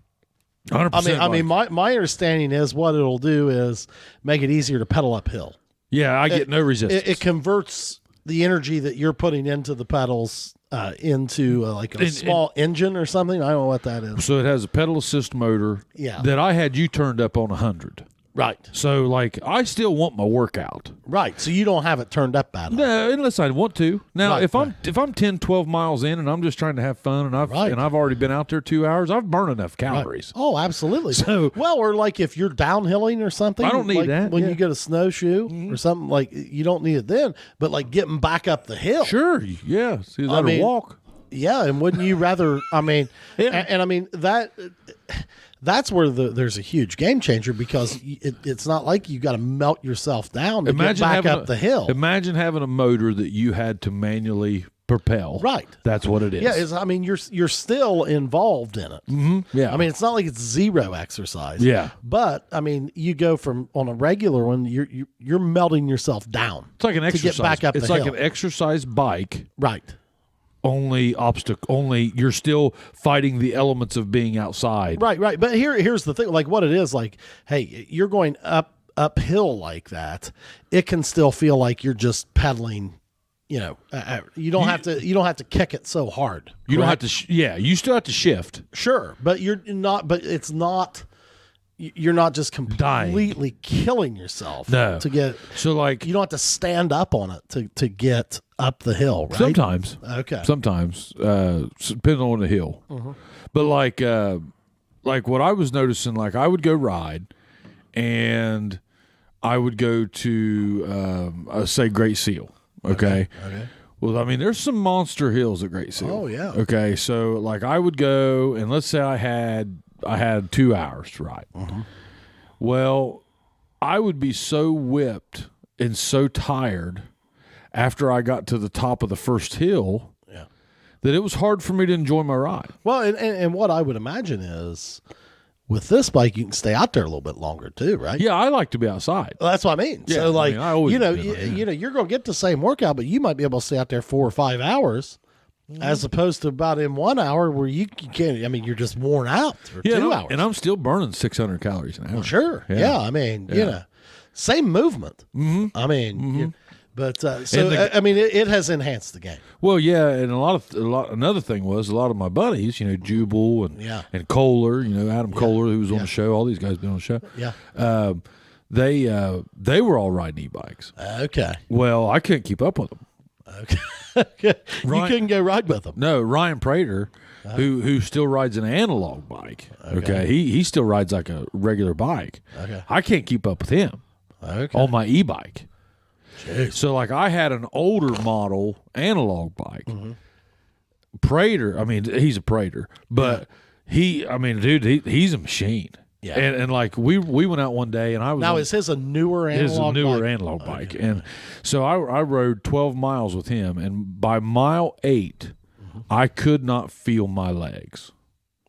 100%. I mean, my understanding is what it'll do is make it easier to pedal uphill. Yeah, I get no resistance. It converts the energy that you're putting into the pedals into like a small engine or something. I don't know what that is. So it has a pedal assist motor. Yeah. That I had you turned up on 100. Right. So, like, I still want my workout. Right. So you don't have it turned up bad enough. No, unless I want to. Now, Right, if I'm 10, 12 miles in and I'm just trying to have fun and I've already been out there 2 hours, I've burned enough calories. Right. Oh, absolutely. So, well, or like if you're downhilling or something. I don't need like that. When Yeah. you get a snowshoe or something, like you don't need it then. But like getting back up the hill. Sure. Yeah. See, that'll walk. Yeah, and wouldn't you rather? I mean, and I mean that's where there's a huge game changer because it's not like you got to melt yourself down to get back up the hill. Imagine having a motor that you had to manually propel. Right. That's what it is. Yeah, I mean, you're still involved in it. Mm-hmm. Yeah. I mean, it's not like it's zero exercise. Yeah. But I mean, you go from on a regular one, you're melting yourself down. It's like an exercise. To get back up it's the like hill. an exercise bike. Right. Only you're still fighting the elements of being outside. Right. But here's the thing, like what it is, like, hey, you're going uphill like that. It can still feel like you're just pedaling. You know, you don't have to kick it so hard. You don't have to. You still have to shift. Sure, but you're not. But it's not. You're not just completely killing yourself. No. To get So like you don't have to stand up on it to get up the hill. Right. sometimes. Okay. Sometimes, depending on the hill. But like what I was noticing, like I would go ride, and I would go to say Great Seal. Okay. Well, I mean, there's some monster hills at Great Seal. Oh yeah. Okay, so like I would go, and let's say I had 2 hours to ride. Well, I would be so whipped and so tired after I got to the top of the first hill that it was hard for me to enjoy my ride. Well, and what I would imagine is with this bike, you can stay out there a little bit longer too, right? Yeah, I like to be outside. Well, that's what I mean. Yeah, So like, I always you're going to get the same workout, but you might be able to stay out there 4 or 5 hours. As opposed to about in 1 hour where you can't, I mean, you're just worn out for 2 hours. And I'm still burning 600 calories an hour. Well, sure. Yeah. I mean, you know, same movement. I mean, but I mean, it has enhanced the game. Well, yeah. And another thing was a lot of my buddies, you know, Jubal and Kohler, you know, Adam Kohler, who was on the show, all these guys been on the show. Yeah. They were all riding e-bikes. Okay. Well, I couldn't keep up with them. Okay. You couldn't go ride with them. No, Ryan Prater, who still rides an analog bike. Okay. He still rides like a regular bike. Okay. I can't keep up with him on my e-bike. Jeez. So like I had an older model analog bike. Prater, I mean, he's a Prater, but he's a machine. Yeah. And like we went out one day and I was is his a newer analog bike. And so I rode 12 miles with him, and by mile 8 I could not feel my legs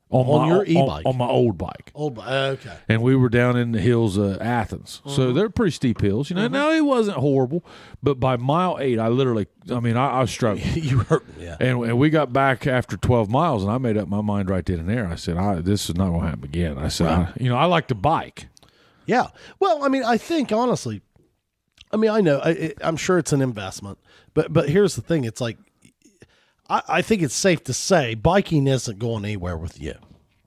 on your e-bike on my old bike. Okay. And we were down in the hills of Athens. So they're pretty steep hills, you know. Now it wasn't horrible, but by mile 8 I was struggling. You hurt. Yeah. And we got back after 12 miles, and I made up my mind right then and there. I said, this is not going to happen again. I said, I like to bike. Yeah. Well, I mean, I think honestly, I mean, I know I'm sure it's an investment, but here's the thing. It's like, I think it's safe to say biking isn't going anywhere with you.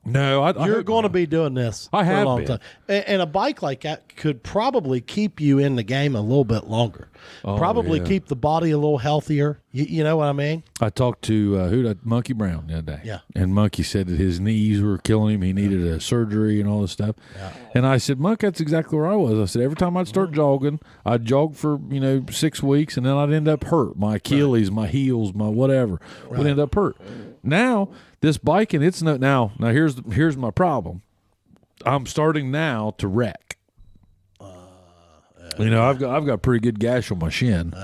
No, you're going to be doing this for a long time. And a bike like that could probably keep you in the game a little bit longer. Keep the body a little healthier. You know what I mean? I talked to Monkey Brown the other day. Yeah. And Monkey said that his knees were killing him. He needed a surgery and all this stuff. Yeah. And I said, Monk, that's exactly where I was. I said, every time I'd start jogging, I'd jog for, 6 weeks, and then I'd end up hurt. My Achilles, my heels, my whatever would end up hurt. Now, this biking, it's now here's my problem. I'm starting now to wreck. I've got a pretty good gash on my shin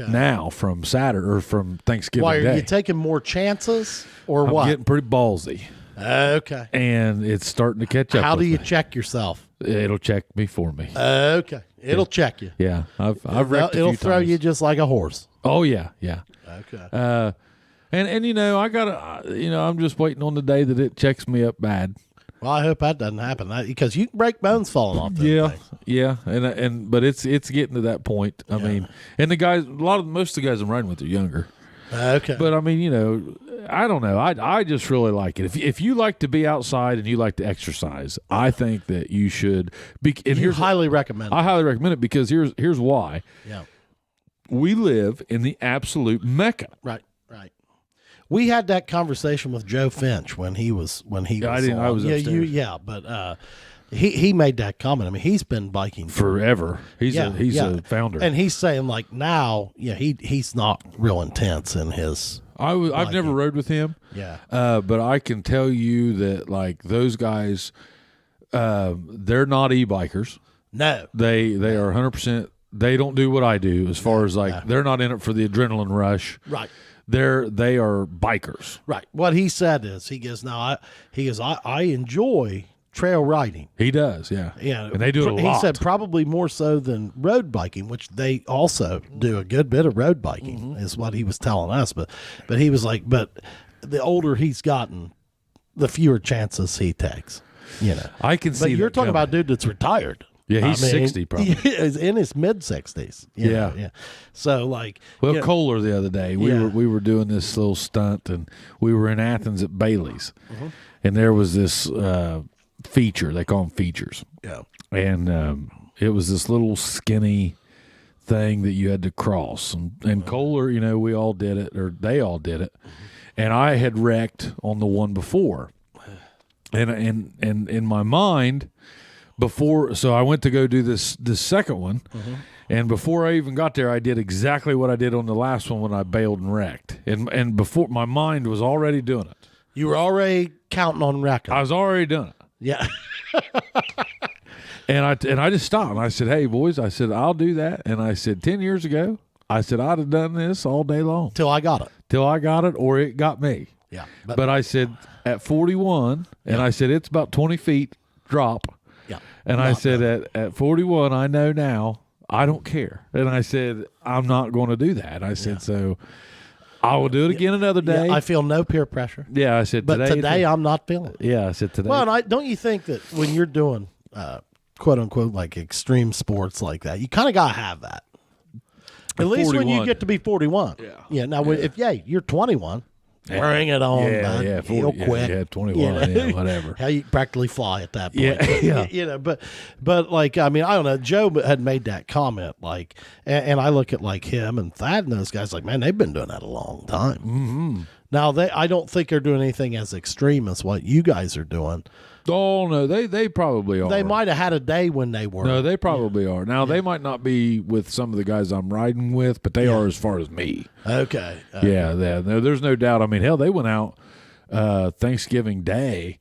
now from Saturday or from Thanksgiving Why, are Day. you taking more chances or I'm what? getting pretty ballsy. Okay. And it's starting to catch up. How do you me. check yourself? It'll check me for me. Okay. It'll check you. Yeah. I've wrecked a few It'll throw times. you just like a horse. Oh yeah. Okay. And I gotta I'm just waiting on the day that it checks me up bad. Well, I hope that doesn't happen because you can break bones falling off. Yeah, but it's getting to that point. I mean, and the guys, most of the guys I'm riding with are younger. Okay. But I mean, I don't know. I just really like it. If you like to be outside and you like to exercise, I think that you should be. And you highly recommend it. I highly recommend it because here's why. Yeah. We live in the absolute mecca. Right. We had that conversation with Joe Finch when he was I was upstairs. But he made that comment. I mean, he's been biking forever. He's a founder, and he's saying like now, he's not real intense in his. I've never rode with him. Yeah. But I can tell you that like those guys, they're not e-bikers. No. They are 100%. They don't do what I do as far as like they're not in it for the adrenaline rush. Right. They are bikers. Right. What he said is I enjoy trail riding. He does, yeah. Yeah. And they do it a lot. He said probably more so than road biking, which they also do a good bit of road biking, is what he was telling us. But he was like, but the older he's gotten, the fewer chances he takes. I can see. But you're talking about a dude that's retired. Yeah, he's 60 probably. He's in his mid-60s. Yeah. So like, Kohler the other day, we were doing this little stunt, and we were in Athens at Bailey's, and there was this feature. They call them features. Yeah. And it was this little skinny thing that you had to cross, and Kohler, we all did it, or they all did it, and I had wrecked on the one before, and in my mind. So I went to go do this second one, and before I even got there, I did exactly what I did on the last one when I bailed and wrecked. And before, my mind was already doing it. You were already counting on wrecking. I was already doing it. Yeah. and I just stopped, and I said, "Hey, boys," I said, "I'll do that." And I said, 10 years ago, I said, I'd have done this all day long. Till I got it, or it got me. Yeah. But I said, at 41, and I said, it's about 20 feet drop. Yeah. And I said, at 41, I know now, I don't care. And I said, I'm not going to do that. I said, so I will do it again another day. Yeah, I feel no peer pressure. Yeah, I said, but today I'm not feeling it. Yeah, I said today. Well, and don't you think that when you're doing quote unquote like extreme sports like that, you kind of got to have that. At least 41. when you get to be 41. Yeah. Yeah. Now, if you're 21. Bring it on, man. Yeah, 40, real quick. Yeah, 21, whatever. How you practically fly at that point. Yeah. But like, I mean, I don't know. Joe had made that comment, like, and I look at like him and Thad and those guys, like, man, they've been doing that a long time. Mm-hmm. Now I don't think they're doing anything as extreme as what you guys are doing. Oh no, they probably are. They might have had a day when they were. No, they probably are. Now they might not be with some of the guys I'm riding with, but they are as far as me. Okay. Yeah, there's no doubt. I mean, hell, they went out Thanksgiving Day,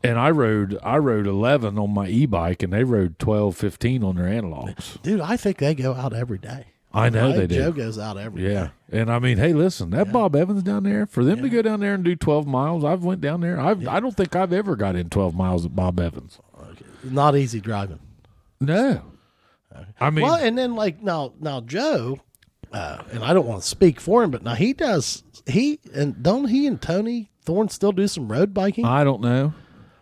and I rode 11 on my e-bike, and they rode 12, 15 on their analogs. Dude, I think they go out every day. I know they do. Joe goes out every day. Yeah. And I mean, hey, listen, that Bob Evans down there, for them to go down there and do 12 miles, I've went down there. I don't think I've ever got in 12 miles at Bob Evans. Okay. Not easy driving. No. I mean, well, and then like now Joe, and I don't want to speak for him, but now don't he and Tony Thorne still do some road biking? I don't know.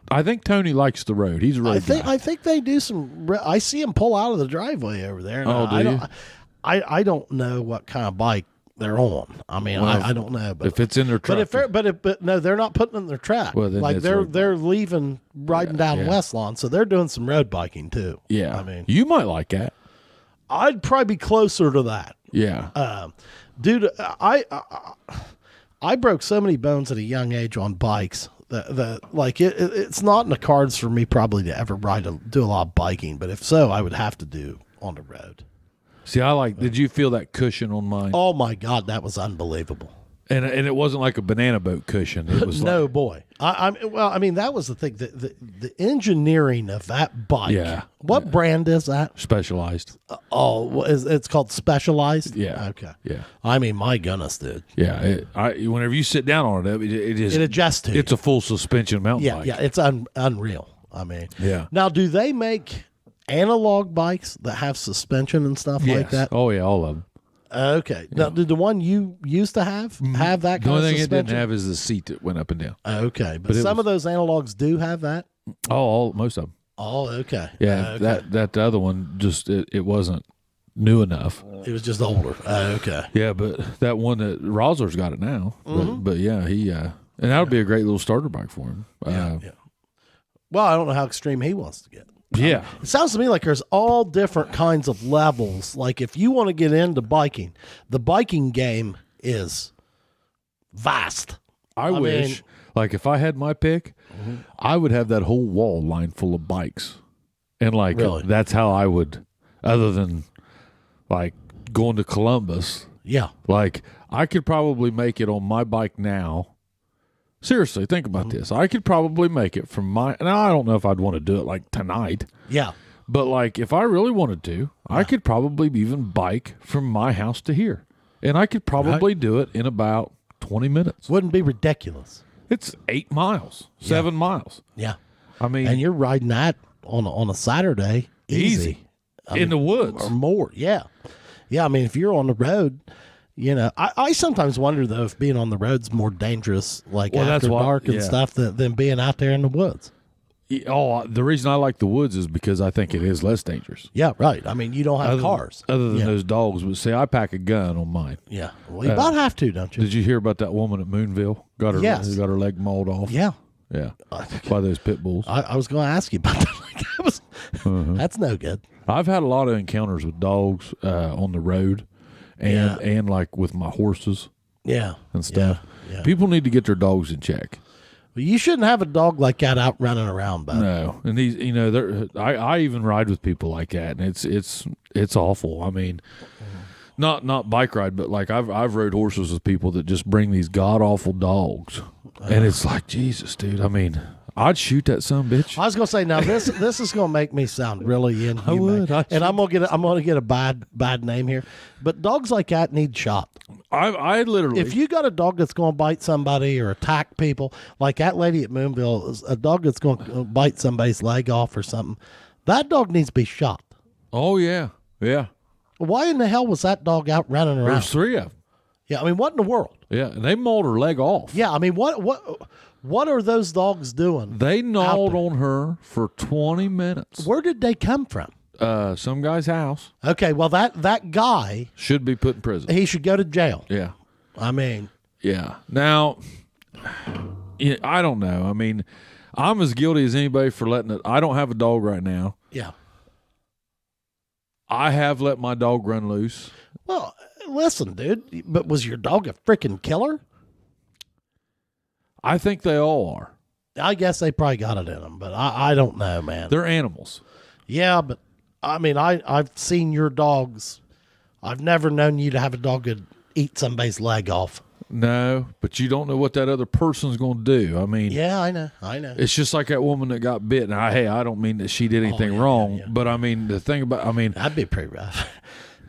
I think Tony likes the road. He's a road guy. I think they do some. I see him pull out of the driveway over there. I don't know what kind of bike they're on. I mean, I don't know. But if it's in their truck, but no, they're not putting it in their track. Well, then like they're leaving, riding down West Lawn, so they're doing some road biking too. Yeah, I mean, you might like that. I'd probably be closer to that. Yeah, dude, I broke so many bones at a young age on bikes. It's not in the cards for me probably to ever do a lot of biking, but if so, I would have to do on the road. See, did you feel that cushion on mine? Oh my God, that was unbelievable. And it wasn't like a banana boat cushion. It was boy. I mean, that was the thing. The engineering of that bike. Yeah. What brand is that? Specialized. It's called Specialized. Yeah. Okay. Yeah. I mean, my goodness, dude. Yeah. Whenever you sit down on it, it adjusts to you. It's a full suspension mountain bike. Yeah. It's unreal. I mean. Yeah. Now, do they make analog bikes that have suspension and stuff like that? Oh yeah, all of them. Okay. Yeah. Now, did the one you used to have that kind of suspension? The only thing it didn't have is the seat that went up and down. Okay, but some of those analogs do have that. Oh, most of them. Oh, okay. Yeah, okay. that other one just it wasn't. new enough. He was just older. Okay. Yeah, but that one that Rosler's got it now. But yeah, he and that would be a great little starter bike for him. Yeah. Well, I don't know how extreme he wants to get. Yeah. It sounds to me like there's all different kinds of levels. Like if you want to get into biking, the biking game is vast. I wish, like, if I had my pick, I would have that whole wall lined full of bikes. And, like, that's how I would, other than, like, going to Columbus. Yeah. Like, I could probably make it on my bike now. Seriously, think about this. I could probably make it from my, now I don't know if I'd want to do it, like, tonight. Yeah. But, like, if I really wanted to, I could probably even bike from my house to here. And I could probably do it in about 20 minutes. Wouldn't be ridiculous. It's 8 miles, 7 miles. Yeah. I mean, and you're riding that on a Saturday easy. In the woods. Or more. Yeah. Yeah. I mean, if you're on the road, you know, I sometimes wonder, though, if being on the road's more dangerous, like after dark and stuff, than being out there in the woods. Oh, the reason I like the woods is because I think it is less dangerous. Yeah, right. I mean, you don't have cars. Other than those dogs. But see, I pack a gun on mine. Yeah. Well, you about have to, don't you? Did you hear about that woman at Moonville? Got her leg mauled off. Yeah. Yeah. By those pit bulls. I was going to ask you about that. That's no good. I've had a lot of encounters with dogs on the road and like with my horses. Yeah. And stuff. Yeah. People need to get their dogs in check. Well, you shouldn't have a dog like that out running around, bud. No, and these, you know, I even ride with people like that, and it's awful. I mean, not bike ride, but like I've rode horses with people that just bring these god awful dogs, and it's like, Jesus, dude. I mean, I'd shoot that son of a bitch. I was gonna say, now this is gonna make me sound really inhumane, and I'm gonna get a bad name here, but dogs like that need shot. I literally, if you got a dog that's gonna bite somebody or attack people, like that lady at Moonville, a dog that's gonna bite somebody's leg off or something, that dog needs to be shot. Oh yeah. Why in the hell was that dog out running around? There's 3 of them. Yeah, I mean, what in the world? Yeah, and they mauled her leg off. Yeah, I mean, what are those dogs doing? They gnawed on her for 20 minutes. Where did they come from? Some guy's house. Okay, well that guy should be put in prison. He should go to jail. Yeah. I mean, yeah. Now, I don't know. I mean, I'm as guilty as anybody for letting it. I don't have a dog right now. Yeah. I have let my dog run loose. Well, listen, dude, but was your dog a freaking killer? I think they all are. I guess they probably got it in them, but I don't know, man. They're animals. Yeah, but I mean, I've seen your dogs. I've never known you to have a dog that eat somebody's leg off. No, but you don't know what that other person's going to do. I mean, yeah, I know. It's just like that woman that got bit. Now, hey, I don't mean that she did anything wrong, but I mean, the thing about, that'd be pretty rough.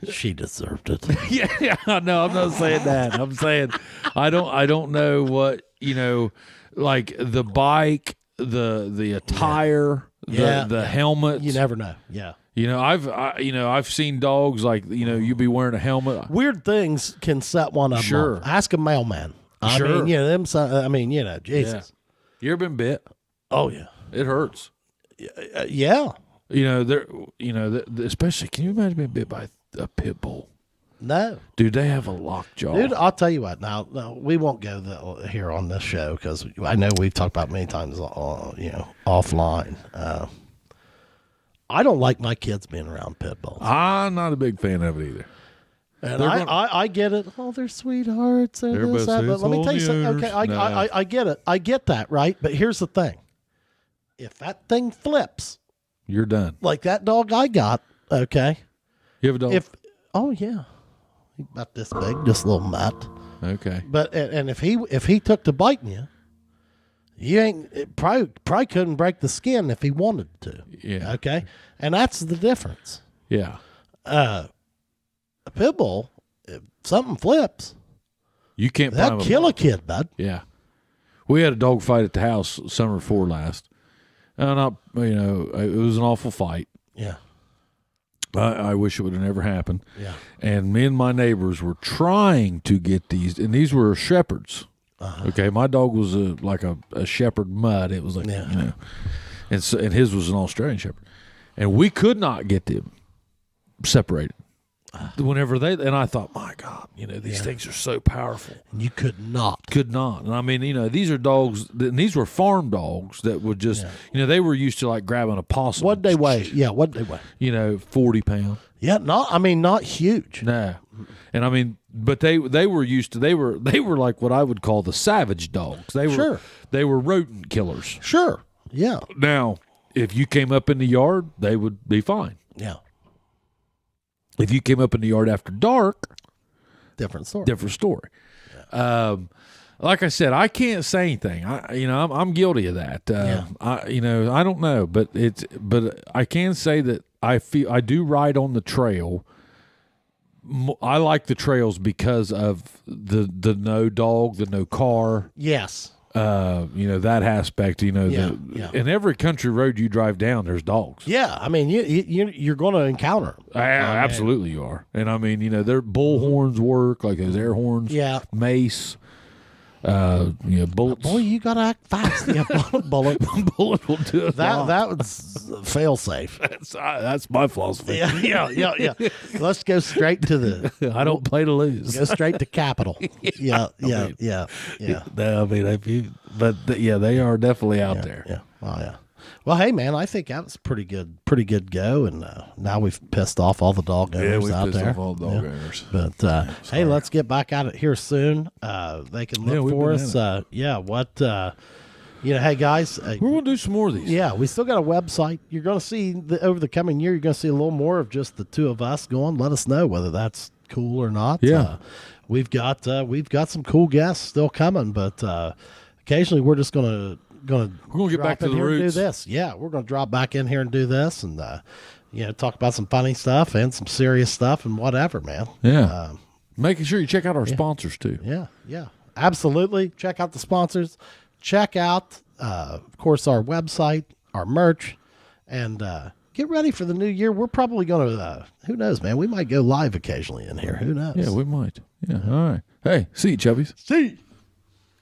She deserved it. yeah, no, I'm not saying that. I'm saying I don't know what, you know, like the bike, the attire, the helmet. You never know. Yeah. You know, I've seen dogs like, you know, you be wearing a helmet. Weird things can set one up. Sure. Off. Ask a mailman. I mean, you know, Jesus. Yeah. You ever been bit? Oh yeah. It hurts. Yeah. Especially, can you imagine being bit by a pit bull? No. Dude, they have a locked jaw. Dude, I'll tell you what. Now, we won't go here on this show because I know we've talked about many times, offline. I don't like my kids being around pit bulls. I'm not a big fan of it either. And I get it. Oh, they're sweethearts. They're this, that. But let me tell you something. Okay, I get it. I get that, right? But here's the thing. If that thing flips, you're done. Like that dog I got, okay? You have a dog? Oh, yeah. He's about this big, just a little mutt. Okay. But and if he took to biting you, probably couldn't break the skin if he wanted to. Yeah. Okay? And that's the difference. Yeah. A pit bull, if something flips, you can't that'll kill a kid, bud. Yeah. We had a dog fight at the house summer before last. And it was an awful fight. Yeah. I wish it would have never happened. Yeah. And me and my neighbors were trying to get these, and these were shepherds. Uh-huh. Okay, my dog was like a shepherd mutt. It was like, and his was an Australian shepherd, and we could not get them separated. whenever and I thought, my God, these things are so powerful. And you could not. And I mean, these are dogs, and these were farm dogs that would just, they were used to like grabbing a possum. What'd they weigh? Yeah, what'd they weigh? 40 pounds. Yeah, not huge. No. And I mean, but they were used to, they were like what I would call the savage dogs. They were rodent killers. Sure. Yeah. Now, if you came up in the yard, they would be fine. Yeah. If you came up in the yard after dark, different story. Yeah. Like I said, I can't say anything. I'm guilty of that. I don't know, but I can say that I do ride on the trail. I like the trails because of the no dog, the no car. Yes. That aspect, in every country road you drive down, there's dogs. Yeah. I mean, you're going to encounter them. Absolutely you are. And I mean, their bullhorns work, like those air horns. Yeah. Mace. Bullets. Boy, you got to act fast. Yeah, bullet will do it. That was fail safe. That's my philosophy. Yeah. Let's go straight to the. I don't play to lose. Go straight to capital. Yeah. They are definitely out there. Yeah. Oh yeah. Well, hey man, I think that was pretty good go, and now we've pissed off all the dog owners out there. Off all the dog owners. But hey, let's get back at it here soon. They can look for us. Hey guys, we're gonna do some more of these. Yeah, we still got a website. You're gonna see over the coming year. You're gonna see a little more of just the two of us going. Let us know whether that's cool or not. Yeah, we've got some cool guests still coming, but occasionally we're just gonna get back to the roots. And do this. Yeah, we're gonna drop back in here and do this, and talk about some funny stuff and some serious stuff and whatever, man. Yeah, making sure you check out our sponsors too. Yeah, absolutely. Check out the sponsors. Check out, of course, our website, our merch, and get ready for the new year. We're probably gonna. Who knows, man? We might go live occasionally in here. Who knows? Yeah, we might. Yeah. All right. Hey, see you, Chubbies. See you.